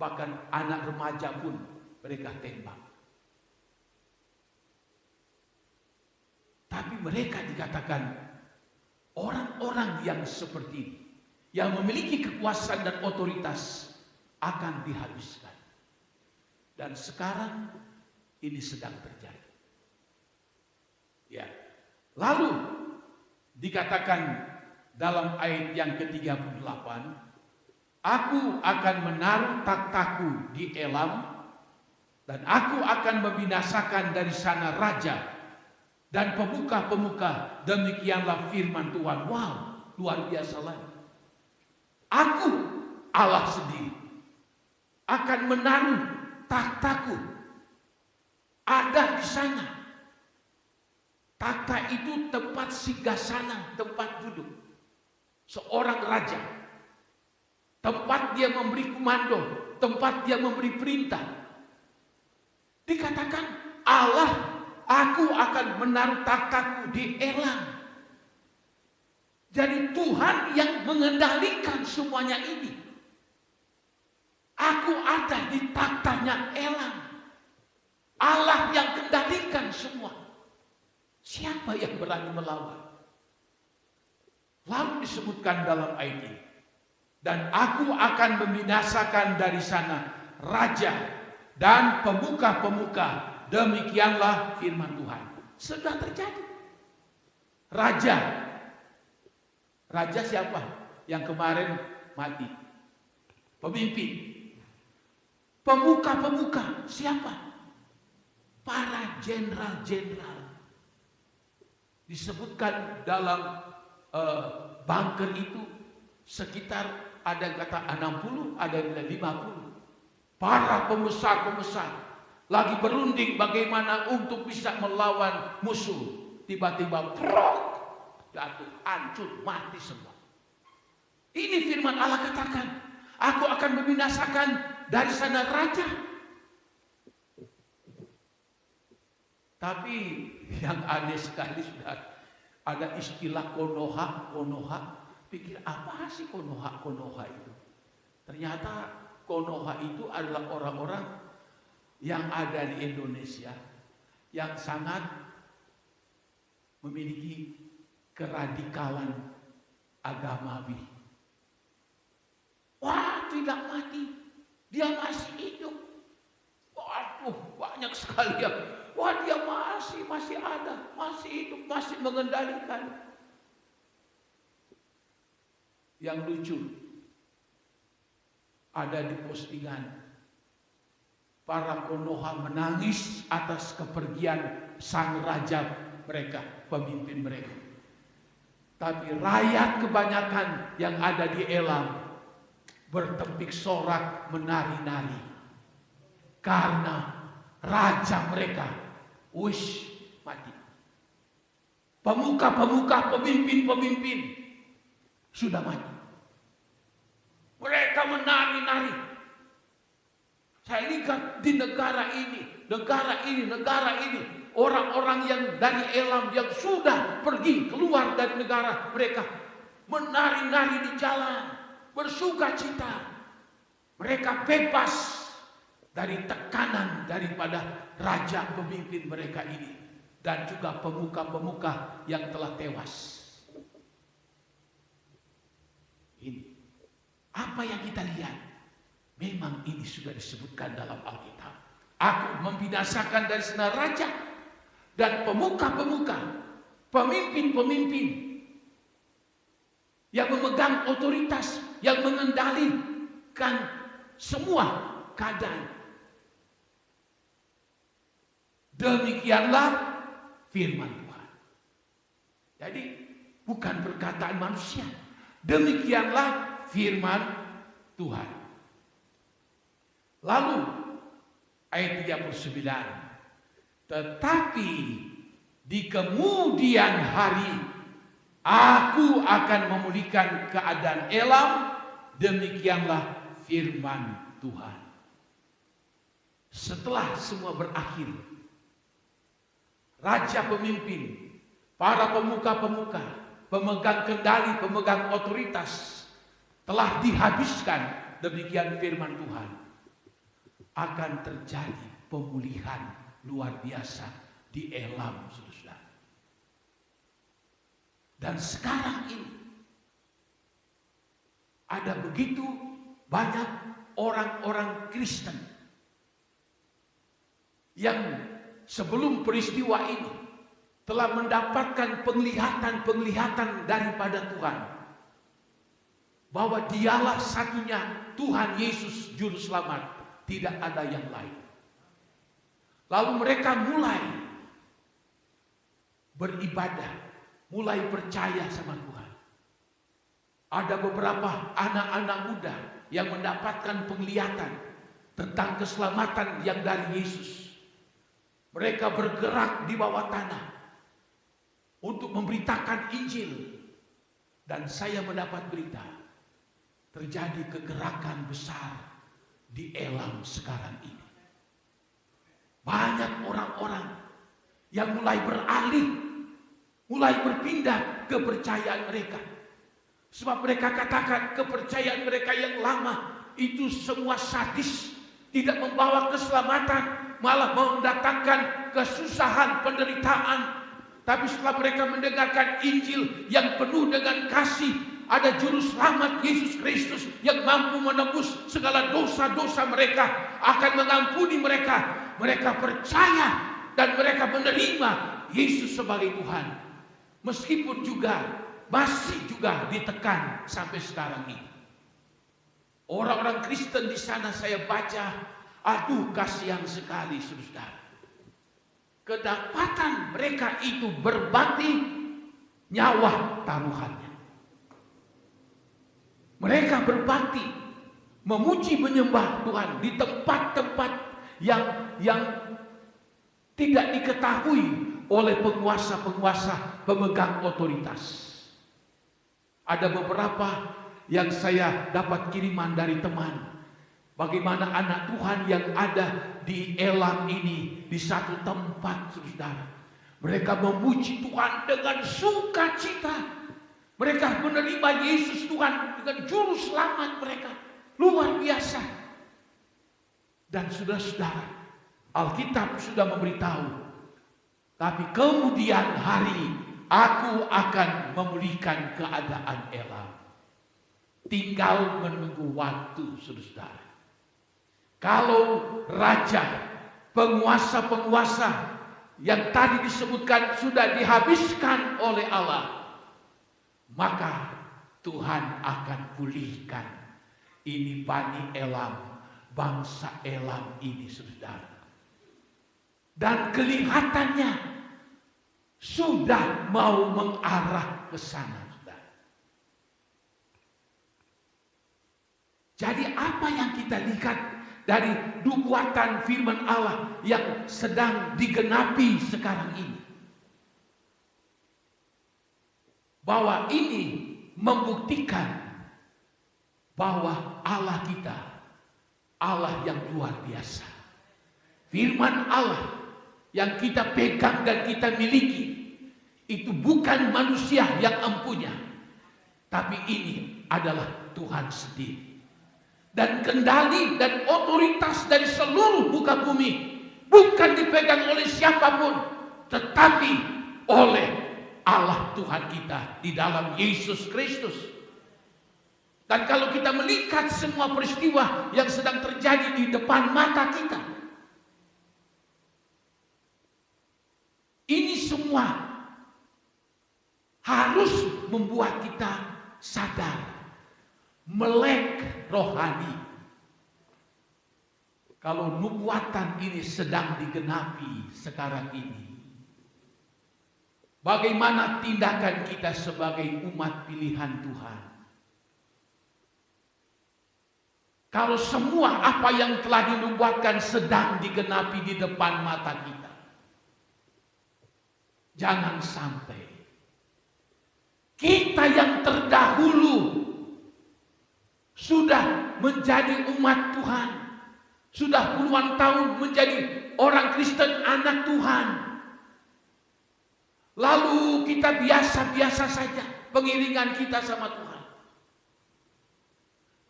Speaker 2: Bahkan anak remaja pun mereka tembak. Tapi mereka dikatakan orang-orang yang seperti ini, yang memiliki kekuasaan dan otoritas akan dihabiskan. Dan sekarang ini sedang terjadi. Ya. Lalu dikatakan dalam ayat yang ke-38, aku akan menaruh takhtaku di Elam, dan aku akan membinasakan dari sana raja dan pemuka-pemuka, demikianlah firman Tuhan. Wow, luar biasa lagi. Aku, Allah sendiri, akan menaruh takhtaku ada di sana. Takhta itu tempat singgasana, tempat duduk seorang raja, tempat dia memberi komando, tempat dia memberi perintah. Dikatakan Allah, aku akan menaruh takhtaku di Elam. Jadi Tuhan yang mengendalikan semuanya ini. Aku ada di tahtanya Elam. Allah yang kendalikan semua. Siapa yang berani melawan? Lalu disebutkan dalam ayat ini, dan aku akan membinasakan dari sana raja dan pemuka-pemuka, demikianlah firman Tuhan. Sudah terjadi. Raja siapa? Yang kemarin mati. Pemimpin. Pemuka-pemuka siapa? Para jenderal-jenderal. Disebutkan dalam bunker itu sekitar ada yang kata 60, ada yang 50. Para pembesar-pembesar lagi berunding bagaimana untuk bisa melawan musuh. Tiba-tiba jatuh, hancur, mati semua. Ini firman Allah katakan, aku akan membinasakan dari sana raja. Tapi yang aneh sekali, sudah ada istilah konoha. Pikir apa sih konoha itu? Ternyata konoha itu adalah orang-orang yang ada di Indonesia yang sangat memiliki keradikalan agamawi. Wah, tidak mati, dia masih hidup. Waduh, banyak sekali yang, wah dia masih ada, masih hidup, masih mengendalikan. Yang lucu, ada di postingan, para konoha menangis atas kepergian sang raja mereka, pemimpin mereka. Tapi rakyat kebanyakan yang ada di Elam bertempik sorak, menari-nari. Karena raja mereka, mati. Pemuka-pemuka, pemimpin-pemimpin sudah mati. Mereka menari-nari. Saya lihat di negara ini, orang-orang yang dari Elam yang sudah pergi keluar dari negara mereka, menari-nari di jalan, bersuka cita. Mereka bebas dari tekanan daripada raja pemimpin mereka ini, dan juga pemuka-pemuka yang telah tewas. Ini apa yang kita lihat, memang ini sudah disebutkan dalam Alkitab. Aku membinasakan dari sana raja dan pemuka-pemuka, pemimpin-pemimpin yang memegang otoritas, yang mengendalikan semua keadaan. Demikianlah firman Tuhan. Jadi bukan perkataan manusia. Demikianlah firman Tuhan. Lalu ayat 39. Tetapi di kemudian hari aku akan memulihkan keadaan Elam. Demikianlah firman Tuhan. Setelah semua berakhir, raja pemimpin, para pemuka-pemuka, pemegang kendali, pemegang otoritas telah dihabiskan, demikian firman Tuhan, akan terjadi pemulihan luar biasa di Elam, saudara. Dan sekarang ini ada begitu banyak orang-orang Kristen yang sebelum peristiwa ini telah mendapatkan penglihatan-penglihatan daripada Tuhan, bahwa dialah satunya Tuhan Yesus Juru Selamat, tidak ada yang lain. Lalu mereka mulai beribadah, mulai percaya sama Tuhan. Ada beberapa anak-anak muda yang mendapatkan penglihatan tentang keselamatan yang dari Yesus. Mereka bergerak di bawah tanah untuk memberitakan Injil. Dan saya mendapat berita, terjadi kegerakan besar di Elam sekarang ini. Banyak orang-orang yang mulai beralih, mulai berpindah kepercayaan mereka. Sebab mereka katakan kepercayaan mereka yang lama itu semua sadis, tidak membawa keselamatan, malah mendatangkan kesusahan, penderitaan. Tapi setelah mereka mendengarkan Injil yang penuh dengan kasih, ada juru selamat Yesus Kristus yang mampu menebus segala dosa-dosa mereka, akan mengampuni mereka. Mereka percaya dan mereka menerima Yesus sebagai Tuhan. Meskipun juga masih juga ditekan sampai sekarang ini. Orang-orang Kristen di sana saya baca, aduh kasihan sekali saudara. Kedapatan mereka itu berbakti, nyawa taruhannya. Mereka berbakti, memuji menyembah Tuhan di tempat-tempat yang tidak diketahui oleh penguasa-penguasa pemegang otoritas. Ada beberapa yang saya dapat kiriman dari teman, bagaimana anak Tuhan yang ada di Elam ini di satu tempat, saudara. Mereka memuji Tuhan dengan sukacita. Mereka menerima Yesus Tuhan dengan juru selamat mereka. Luar biasa. Dan saudara-saudara, Alkitab sudah memberitahu, tapi kemudian hari aku akan memulihkan keadaan Elam. Tinggal menunggu waktu, saudara. Kalau raja, penguasa-penguasa yang tadi disebutkan sudah dihabiskan oleh Allah, maka Tuhan akan pulihkan ini Bani Elam, bangsa Elam ini, saudara. Dan kelihatannya sudah mau mengarah ke sana, saudara. Jadi apa yang kita lihat dari nubuatan firman Allah yang sedang digenapi sekarang ini, bahwa ini membuktikan bahwa Allah kita Allah yang luar biasa. Firman Allah yang kita pegang dan kita miliki itu bukan manusia yang empunya, tapi ini adalah Tuhan sendiri. Dan kendali dan otoritas dari seluruh muka bumi bukan dipegang oleh siapapun, tetapi oleh Allah Tuhan kita di dalam Yesus Kristus. Dan kalau kita melihat semua peristiwa yang sedang terjadi di depan mata kita, ini semua harus membuat kita sadar, melek rohani. Kalau nubuatan ini sedang digenapi sekarang ini, bagaimana tindakan kita sebagai umat pilihan Tuhan? Kalau semua apa yang telah dinubuatkan sedang digenapi di depan mata kita, jangan sampai kita yang terdahulu sudah menjadi umat Tuhan, sudah puluhan tahun menjadi orang Kristen, anak Tuhan, Lalu kita biasa-biasa saja pengiringan kita sama Tuhan.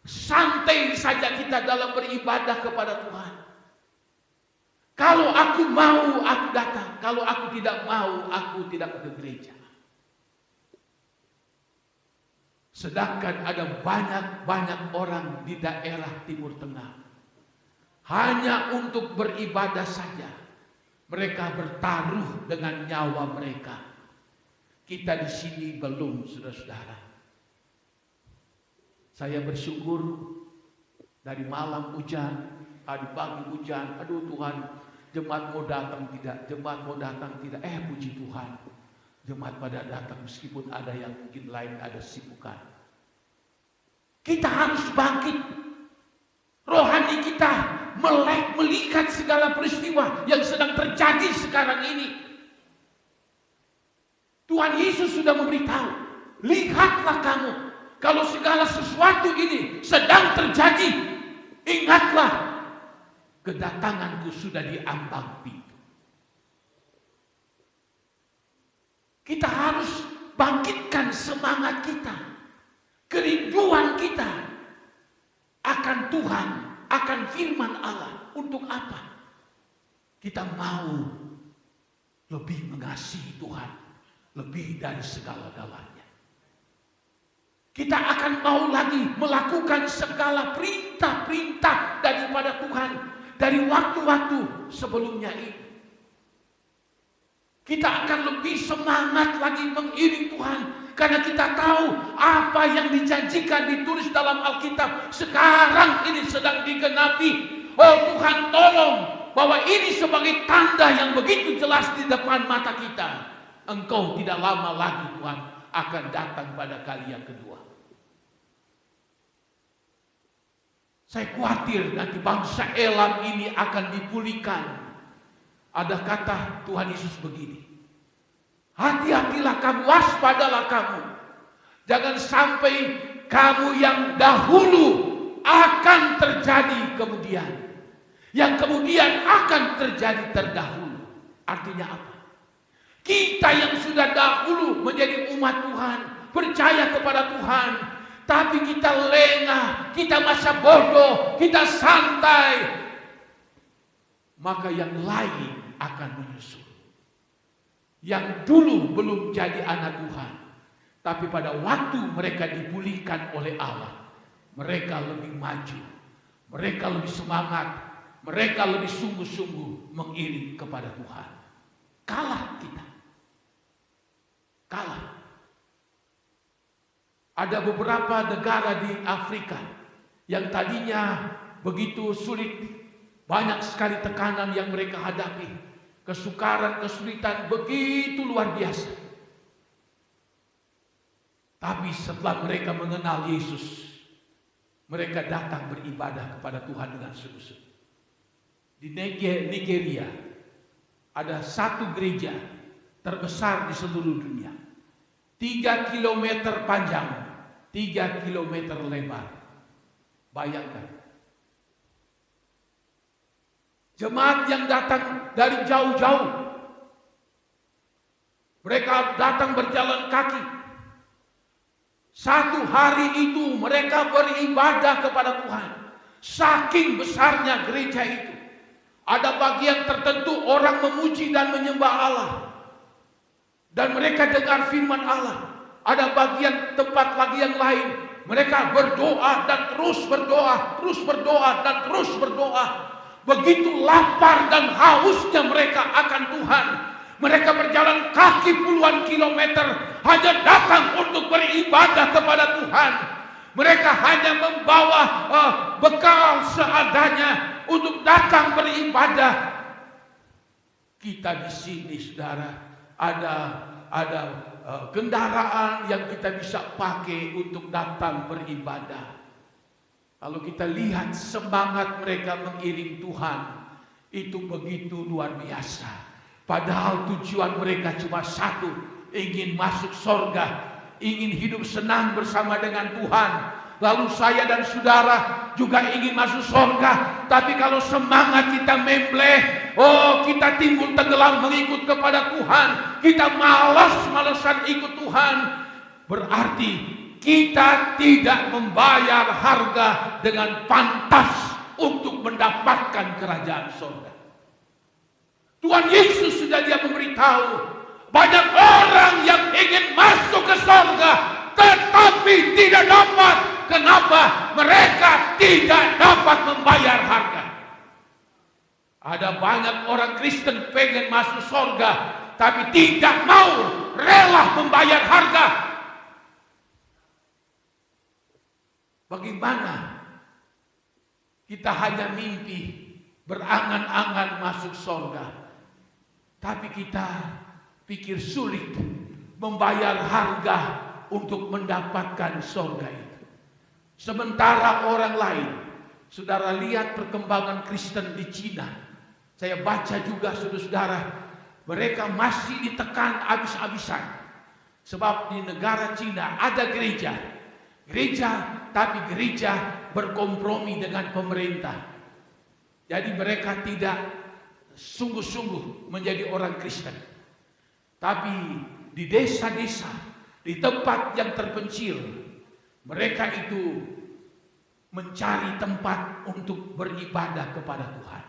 Speaker 2: Santai saja kita dalam beribadah kepada Tuhan. Kalau aku mau, aku datang. Kalau aku tidak mau, aku tidak ke gereja. Sedangkan ada banyak orang di daerah Timur Tengah. Hanya untuk beribadah saja. Mereka bertaruh dengan nyawa mereka. Kita di sini belum, saudara-saudara. Saya bersyukur dari malam hujan, di pagi hujan. Aduh Tuhan, jemaat mau datang tidak? Jemaat mau datang tidak? Puji Tuhan. Jemaat pada datang meskipun ada yang mungkin lain ada sibukan. Kita harus bangkit. Rohani kita melek melihat segala peristiwa yang sedang terjadi sekarang ini. Tuhan Yesus sudah memberitahu, lihatlah kamu, kalau segala sesuatu ini sedang terjadi, ingatlah kedatanganku sudah di ambang pintu. Kita harus bangkitkan semangat kita, kerinduan kita akan Tuhan, akan firman Allah. Untuk apa? Kita mau lebih mengasihi Tuhan, lebih dari segala-galanya. Kita akan mau lagi melakukan segala perintah-perintah daripada Tuhan dari waktu-waktu sebelumnya ini. Kita akan lebih semangat lagi mengiring Tuhan. Karena kita tahu apa yang dijanjikan ditulis dalam Alkitab sekarang ini sedang digenapi. Oh Tuhan, tolong bahwa ini sebagai tanda yang begitu jelas di depan mata kita. Engkau tidak lama lagi Tuhan akan datang pada kali yang kedua. Saya khawatir nanti bangsa Elam ini akan dipulihkan. Ada kata Tuhan Yesus begini. Hati-hatilah kamu, waspadalah kamu. Jangan sampai kamu yang dahulu akan terjadi kemudian. Yang kemudian akan terjadi terdahulu. Artinya apa? Kita yang sudah dahulu menjadi umat Tuhan, percaya kepada Tuhan, tapi kita lengah, kita masa bodoh, kita santai, maka yang lain akan menyusul. Yang dulu belum jadi anak Tuhan, tapi pada waktu mereka dipulihkan oleh Allah, mereka lebih maju, mereka lebih semangat, mereka lebih sungguh-sungguh mengiring kepada Tuhan. Kalah kita. Kalah. Ada beberapa negara di Afrika yang tadinya begitu sulit, banyak sekali tekanan yang mereka hadapi. Kesukaran, kesulitan begitu luar biasa. Tapi setelah mereka mengenal Yesus, mereka datang beribadah kepada Tuhan dengan sungguh-sungguh. Di Nigeria ada satu gereja terbesar di seluruh dunia. 3 kilometer panjang, 3 kilometer lebar. Bayangkan. Jemaat yang datang dari jauh-jauh. Mereka datang berjalan kaki. Satu hari itu mereka beribadah kepada Tuhan. Saking besarnya gereja itu. Ada bagian tertentu orang memuji dan menyembah Allah. Dan mereka dengar firman Allah. Ada bagian tempat lagi yang lain. Mereka berdoa dan terus berdoa. Terus berdoa dan terus berdoa. Begitu lapar dan hausnya mereka akan Tuhan. Mereka berjalan kaki puluhan kilometer hanya datang untuk beribadah kepada Tuhan. Mereka hanya membawa bekal seadanya untuk datang beribadah. Kita di sini, saudara, ada kendaraan yang kita bisa pakai untuk datang beribadah. Kalau kita lihat semangat mereka mengiring Tuhan, itu begitu luar biasa. Padahal tujuan mereka cuma satu, ingin masuk surga, ingin hidup senang bersama dengan Tuhan. Lalu saya dan saudara juga ingin masuk surga. Tapi kalau semangat kita membleh, kita timbul tenggelam mengikut kepada Tuhan, kita malas-malasan ikut Tuhan, berarti kita tidak membayar harga dengan pantas untuk mendapatkan kerajaan surga. Tuhan Yesus sudah dia memberitahu, banyak orang yang ingin masuk ke surga tetapi tidak dapat. Kenapa? Mereka tidak dapat membayar harga. Ada banyak orang Kristen pengen masuk surga tapi tidak mau rela membayar harga. Bagaimana kita hanya mimpi, berangan-angan masuk surga, tapi kita pikir sulit membayar harga untuk mendapatkan surga itu. Sementara orang lain, saudara lihat perkembangan Kristen di Cina. Saya baca juga saudara-saudara, mereka masih ditekan habis-habisan. Sebab di negara Cina ada gereja, tapi gereja berkompromi dengan pemerintah. Jadi mereka tidak sungguh-sungguh menjadi orang Kristen. Tapi di desa-desa, di tempat yang terpencil, mereka itu mencari tempat untuk beribadah kepada Tuhan.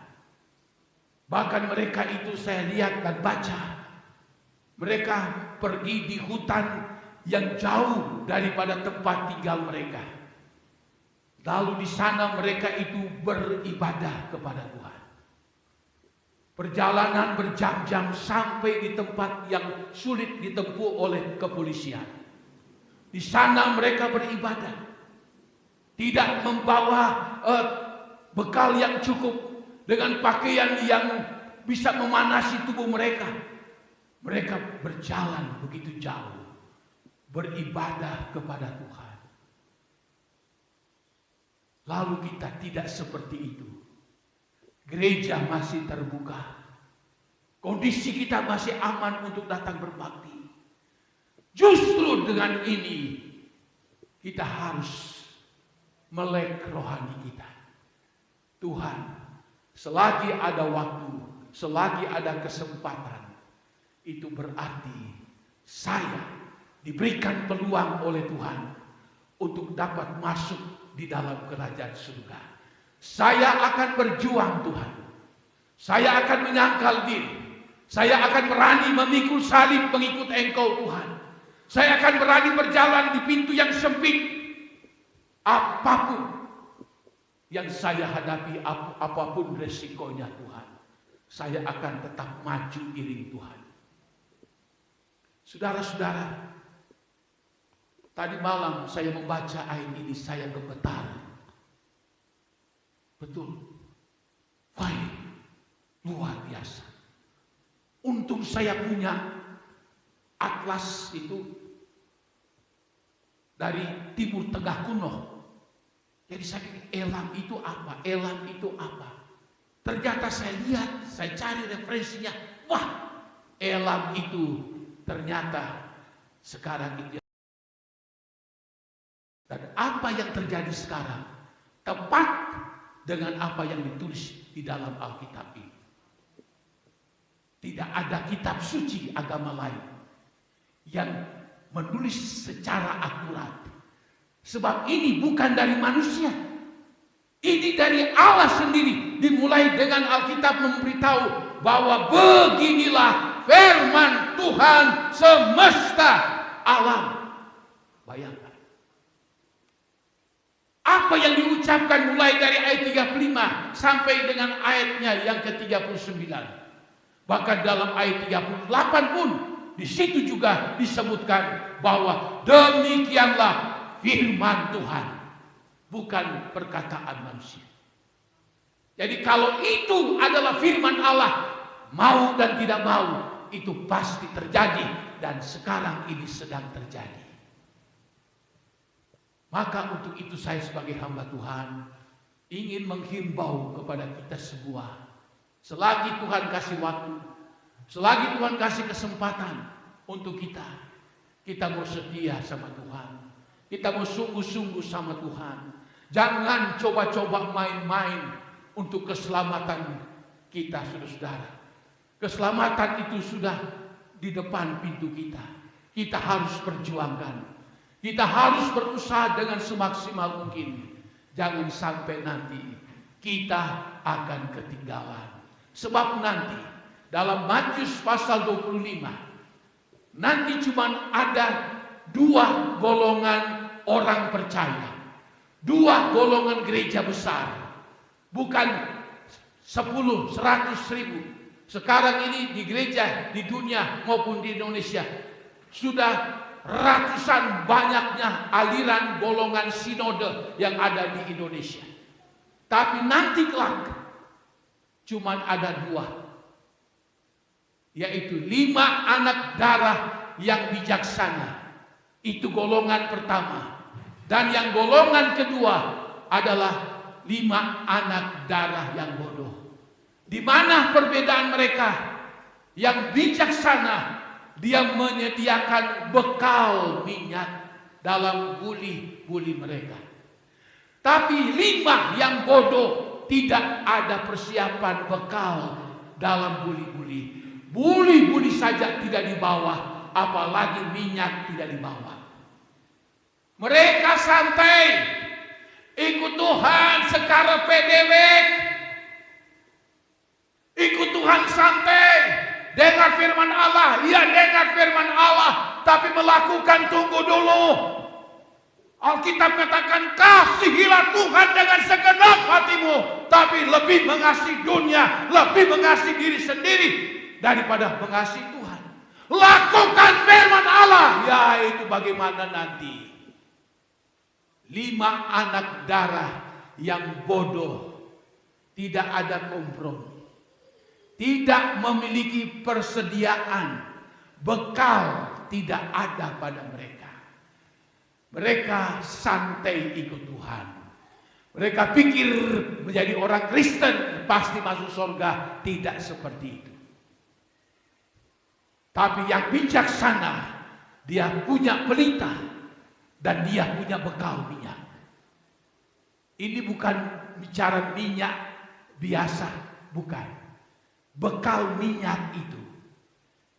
Speaker 2: Bahkan mereka itu saya lihat dan baca, mereka pergi di hutan yang jauh daripada tempat tinggal mereka. Lalu di sana mereka itu beribadah kepada Tuhan. Perjalanan berjam-jam sampai di tempat yang sulit ditempuh oleh kepolisian. Di sana mereka beribadah, tidak membawa bekal yang cukup, dengan pakaian yang bisa memanasi tubuh mereka. Mereka berjalan begitu jauh, beribadah kepada Tuhan. Lalu kita tidak seperti itu. Gereja masih terbuka, kondisi kita masih aman untuk datang berbakti. Justru dengan ini kita harus melek rohani kita. Tuhan, selagi ada waktu, selagi ada kesempatan, itu berarti saya diberikan peluang oleh Tuhan untuk dapat masuk di dalam kerajaan surga. Saya akan berjuang Tuhan. Saya akan menyangkal diri. Saya akan berani memikul salib mengikut Engkau Tuhan. Saya akan berani berjalan di pintu yang sempit. Apapun yang saya hadapi, apapun resikonya Tuhan, saya akan tetap maju iring Tuhan. Saudara-saudara, tadi malam saya membaca ayat ini, saya gemetar. Betul, baik, luar biasa. Untung saya punya atlas itu dari Timur Tengah kuno. Jadi saya pikir Elam itu apa? Elam itu apa? Ternyata saya lihat, saya cari referensinya. Wah, Elam itu ternyata sekarang itu. Dan apa yang terjadi sekarang tepat dengan apa yang ditulis di dalam Alkitab ini. Tidak ada kitab suci agama lain yang menulis secara akurat. Sebab ini bukan dari manusia. Ini dari Allah sendiri. Dimulai dengan Alkitab memberitahu bahwa beginilah firman Tuhan semesta alam. Bayangkan. Apa yang diucapkan mulai dari ayat 35 sampai dengan ayatnya yang ke-39. Bahkan dalam ayat 38 pun di situ juga disebutkan bahwa demikianlah firman Tuhan, bukan perkataan manusia. Jadi kalau itu adalah firman Allah, mau dan tidak mau, itu pasti terjadi dan sekarang ini sedang terjadi. Maka untuk itu saya sebagai hamba Tuhan ingin menghimbau kepada kita semua. Selagi Tuhan kasih waktu, selagi Tuhan kasih kesempatan untuk kita mau setia sama Tuhan. Kita mau sungguh-sungguh sama Tuhan. Jangan coba-coba main-main untuk keselamatan kita, saudara-saudara. Keselamatan itu sudah di depan pintu kita. Kita harus perjuangkan. Kita harus berusaha dengan semaksimal mungkin. Jangan sampai nanti kita akan ketinggalan. Sebab nanti dalam Matius pasal 25, nanti cuma ada dua golongan orang percaya. Dua golongan gereja besar. Bukan 10, 100 ribu. Sekarang ini di gereja, di dunia maupun di Indonesia, sudah ratusan banyaknya aliran golongan sinode yang ada di Indonesia. Tapi nanti kelak cuma ada dua, yaitu 5 anak darah yang bijaksana. Itu golongan pertama. Dan yang golongan kedua adalah 5 anak darah yang bodoh. Di mana perbedaan mereka? Yang bijaksana, dia menyediakan bekal minyak dalam buli-buli mereka. Tapi 5 yang bodoh tidak ada persiapan bekal dalam buli-buli. Buli-buli saja tidak dibawa, apalagi minyak tidak dibawa. Mereka santai, ikut Tuhan secara PDW, ikut Tuhan santai, dengar firman Allah, iya dengar firman Allah, tapi melakukan tunggu dulu. Alkitab katakan, kasihilah Tuhan dengan segenap hatimu, tapi lebih mengasihi dunia, lebih mengasihi diri sendiri daripada mengasihi Tuhan. Lakukan firman Allah, yaitu bagaimana nanti 5 anak darah yang bodoh, tidak ada kompromi, tidak memiliki persediaan, bekal tidak ada pada mereka. Mereka santai ikut Tuhan. Mereka pikir menjadi orang Kristen pasti masuk surga. Tidak seperti itu. Tapi yang bijaksana, dia punya pelita dan dia punya bekal minyak. Ini bukan bicara minyak biasa, bukan. Bekal minyak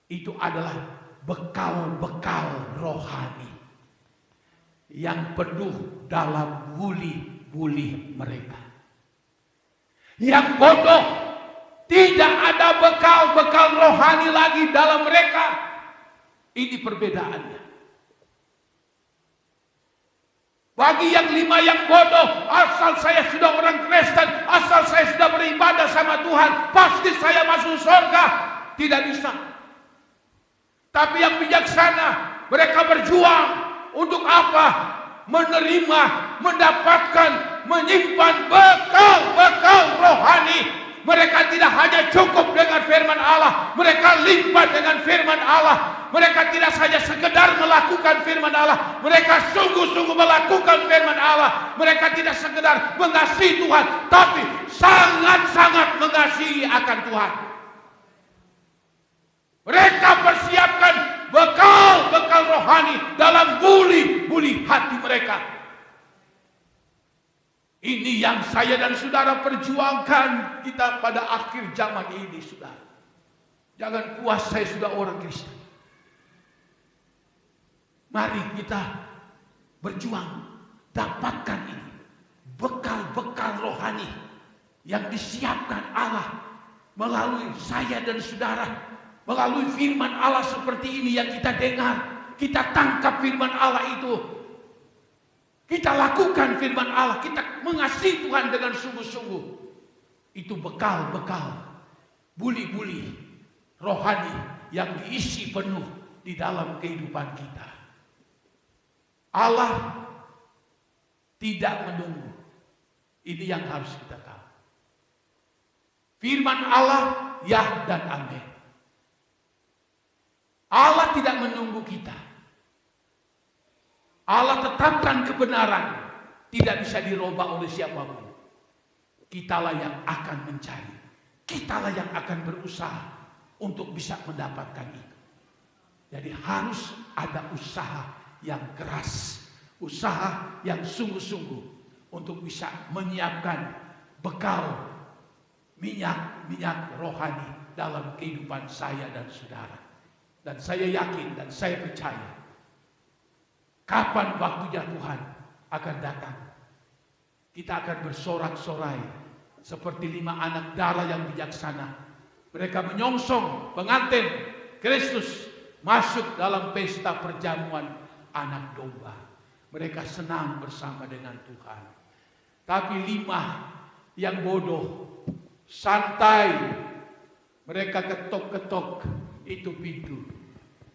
Speaker 2: itu adalah bekal-bekal rohani yang penuh dalam buli-buli mereka. Yang bodoh, tidak ada bekal-bekal rohani lagi dalam mereka. Ini perbedaannya. Bagi yang 5 yang bodoh, asal saya sudah orang Kristen, asal saya sudah beribadah sama Tuhan, pasti saya masuk surga. Tidak bisa. Tapi yang bijaksana, mereka berjuang untuk apa? Menerima, mendapatkan, menyimpan bekal-bekal rohani. Mereka tidak hanya cukup dengan firman Allah, mereka limpah dengan firman Allah. Mereka tidak saja sekedar melakukan firman Allah, mereka sungguh-sungguh melakukan firman Allah. Mereka tidak sekedar mengasihi Tuhan, tapi sangat-sangat mengasihi akan Tuhan. Mereka persiapkan bekal-bekal rohani dalam buli-buli hati mereka. Ini yang saya dan saudara perjuangkan kita pada akhir zaman ini, saudara. Jangan puas saya sudah orang Kristen. Mari kita berjuang, dapatkan ini. Bekal-bekal rohani yang disiapkan Allah melalui saya dan saudara. Melalui firman Allah seperti ini yang kita dengar. Kita tangkap firman Allah itu. Kita lakukan firman Allah. Kita mengasihi Tuhan dengan sungguh-sungguh. Itu bekal-bekal, buli-buli rohani yang diisi penuh di dalam kehidupan kita. Allah tidak menunggu. Ini yang harus kita tahu. Firman Allah ya dan amin. Allah tidak menunggu kita. Allah tetapkan kebenaran, tidak bisa dirubah oleh siapapun. Kitalah yang akan mencari, kitalah yang akan berusaha untuk bisa mendapatkan itu. Jadi harus ada usaha yang keras, usaha yang sungguh-sungguh untuk bisa menyiapkan bekal minyak rohani dalam kehidupan saya dan saudara. Dan saya yakin dan saya percaya kapan waktunya Tuhan akan datang, kita akan bersorak-sorai seperti 5 anak darah yang bijaksana. Mereka menyongsong pengantin Kristus masuk dalam pesta perjamuan anak domba. Mereka senang bersama dengan Tuhan. Tapi 5 yang bodoh, santai, mereka ketok-ketok itu pintu.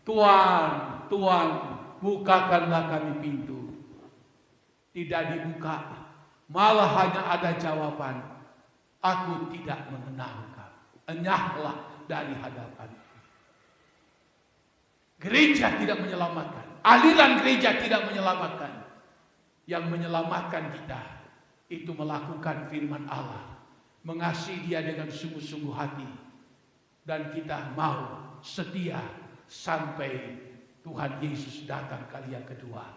Speaker 2: Tuan, Tuan, bukakanlah kami pintu. Tidak dibuka, malah hanya ada jawaban, aku tidak mengenal kamu, enyahlah dari hadapanku. Gereja tidak menyelamatkan, aliran gereja tidak menyelamatkan. Yang menyelamatkan kita itu melakukan firman Allah, mengasihi Dia dengan sungguh-sungguh hati, dan kita mau setia sampai Tuhan Yesus datang kali yang kedua.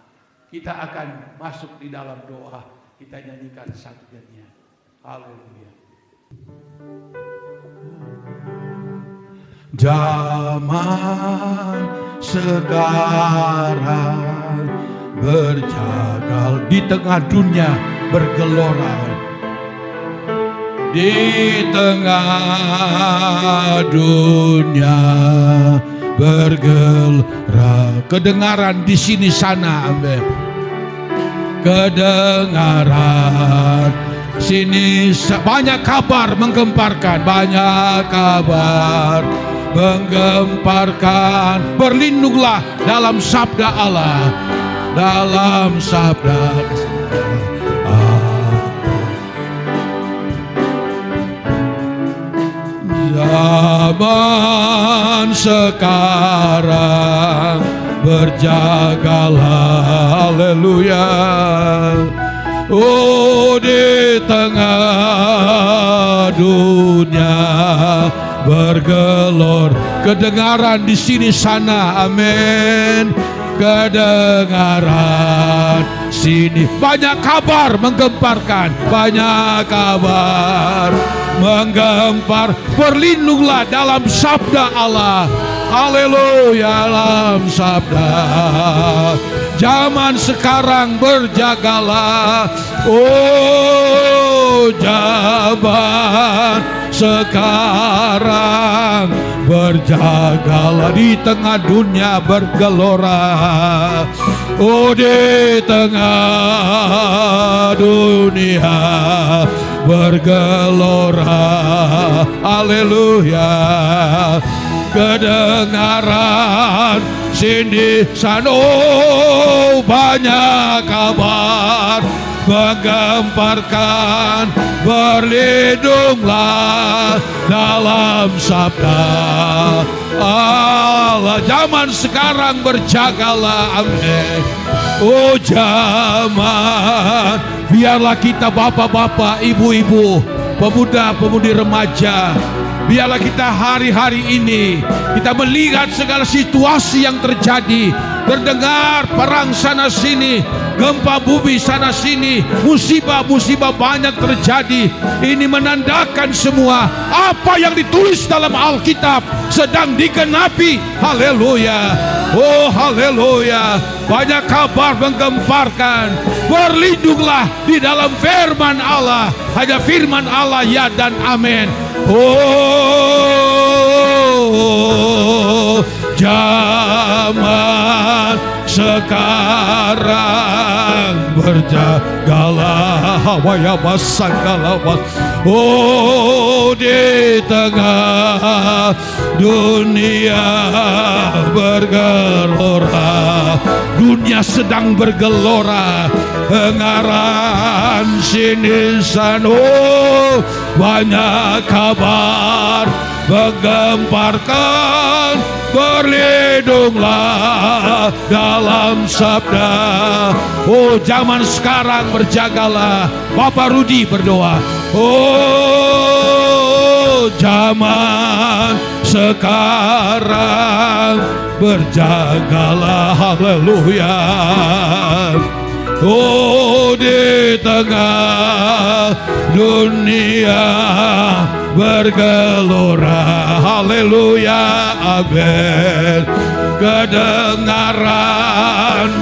Speaker 2: Kita akan masuk di dalam doa. Kita nyanyikan satu nyanyian. Haleluya. Zaman sekarang berjagal di tengah dunia bergelora. Di tengah dunia bergelora. Kedengaran di sini sana, amin. Kedengaran sini banyak kabar menggemparkan, banyak kabar menggemparkan. Berlindunglah dalam sabda Allah, dalam sabda zaman sekarang berjagalah, haleluya. Oh, di tengah dunia bergelor. Kedengaran di sini sana, amin. Kedengaran sini banyak kabar menggemparkan, banyak kabar menggempar. Berlindunglah dalam sabda Allah, haleluya, dalam sabda. Zaman sekarang berjagalah, oh zaman sekarang berjagalah. Di tengah dunia bergelora, oh di tengah dunia bergelora, haleluya. Kedengaran sini sana, oh banyak kabar menggemparkan. Berlindunglah dalam sabda Allah. Zaman sekarang berjagalah, amin. Oh zaman, biarlah kita bapak-bapak, ibu-ibu, pemuda-pemudi remaja, biarlah kita hari-hari ini kita melihat segala situasi yang terjadi. Terdengar perang sana sini, gempa bumi sana sini, musibah-musibah banyak terjadi. Ini menandakan semua apa yang ditulis dalam Alkitab sedang digenapi. Haleluya. Oh haleluya. Banyak kabar menggemparkan. Berlindunglah di dalam firman Allah. Hanya firman Allah, ya dan amin. Oh zaman sekarang berjagalah, hawaya basangkalawas. Oh di tengah dunia bergelora, dunia sedang bergelora. Dengaran sini sana, oh banyak kabar menggemparkan. Berlindunglah dalam sabda. Oh zaman sekarang berjagalah. Bapak Rudi berdoa. Oh zaman sekarang berjagalah, haleluya. Oh, di tengah dunia bergelora, haleluya, amin. Kedengaran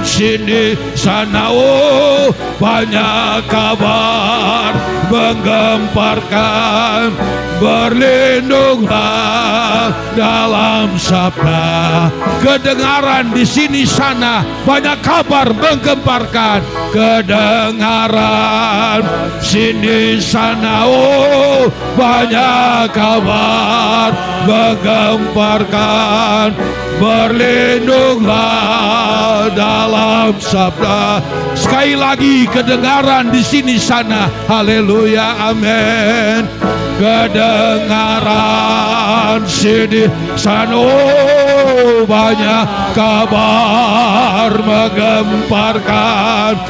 Speaker 2: sini sana, oh banyak kabar menggemparkan. Berlindunglah dalam sabda. Kedengaran di sini sana, banyak kabar menggemparkan. Kedengaran sini sana, oh banyak kabar menggemparkan. Berlindunglah dalam sabda. Sekali lagi, kedengaran di sini sana, haleluya, amin. Kedengaran sini sana, oh banyak kabar menggemparkan.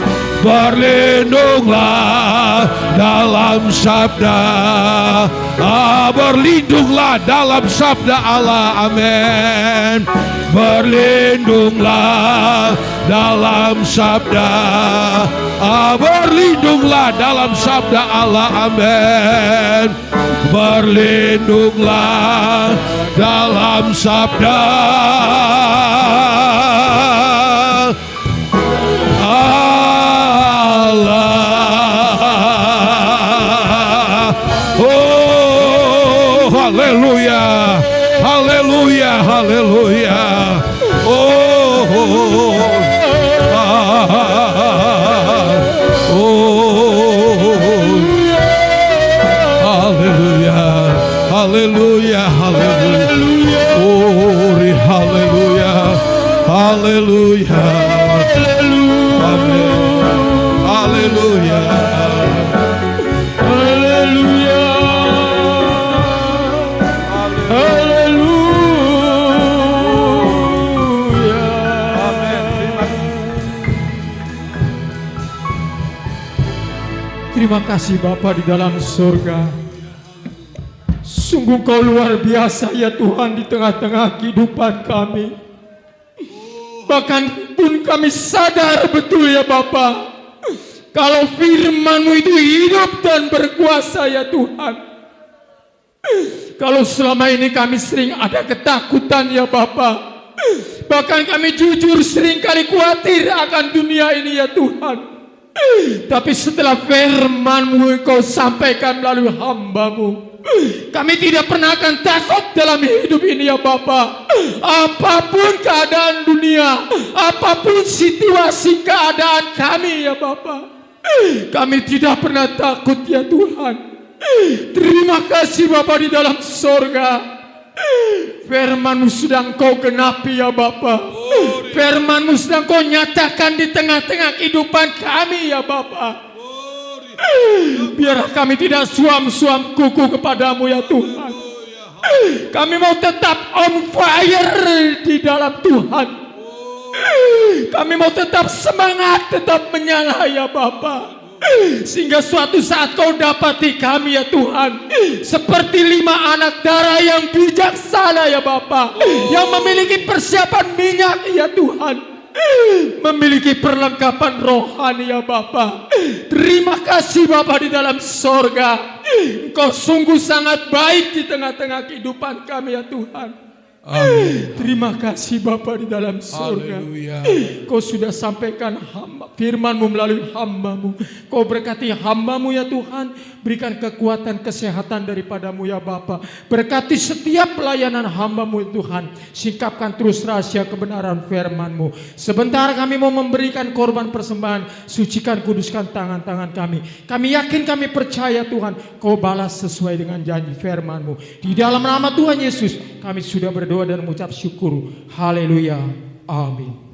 Speaker 2: Berlindunglah dalam sabda, berlindunglah dalam sabda Allah, amin. Berlindunglah dalam sabda, berlindunglah dalam sabda Allah, amin. Berlindunglah dalam sabda Allah. Oh, haleluya, haleluya, haleluya. Oh, haleluya, haleluya, oh, haleluya, haleluya, amin, haleluya, haleluya, haleluya, amin.
Speaker 3: Terima kasih Bapa di dalam surga. Sungguh Kau luar biasa ya Tuhan di tengah-tengah kehidupan kami. Bahkan pun kami sadar betul ya Bapa, kalau firman-Mu itu hidup dan berkuasa ya Tuhan. Kalau selama ini kami sering ada ketakutan ya Bapa, bahkan kami jujur sering kali khawatir akan dunia ini ya Tuhan. Tapi setelah firman-Mu Kau sampaikan melalui hamba-Mu, kami tidak pernah akan takut dalam hidup ini ya Bapa. Apapun keadaan dunia, apapun situasi keadaan kami ya Bapa, kami tidak pernah takut ya Tuhan. Terima kasih Bapa di dalam sorga. Firman-Mu sedang Kau genapi ya Bapa. Firman-Mu sedang Kau nyatakan di tengah-tengah kehidupan kami ya Bapa. Biarlah kami tidak suam-suam kuku kepadamu ya Tuhan. Kami mau tetap on fire di dalam Tuhan. Kami mau tetap semangat, tetap menyala ya Bapa. Sehingga suatu saat Kau dapati kami ya Tuhan seperti 5 anak darah yang bijaksana ya Bapa, yang memiliki persiapan minyak ya Tuhan, memiliki perlengkapan rohani ya Bapa. Terima kasih Bapa di dalam sorga. Engkau sungguh sangat baik di tengah-tengah kehidupan kami ya Tuhan. Amin. Terima kasih Bapa di dalam surga. Kau sudah sampaikan firman-Mu melalui hamba-Mu. Kau berkati hamba-Mu ya Tuhan. Berikan kekuatan kesehatan daripada-Mu ya Bapa. Berkati setiap pelayanan hamba-Mu ya Tuhan. Singkapkan terus rahasia kebenaran firman-Mu. Sebentar kami mau memberikan korban persembahan. Sucikan kuduskan tangan-tangan kami. Kami yakin, kami percaya Tuhan, Kau balas sesuai dengan janji firman-Mu. Di dalam nama Tuhan Yesus kami sudah berdoa dan mengucap syukur. Haleluya. Amin.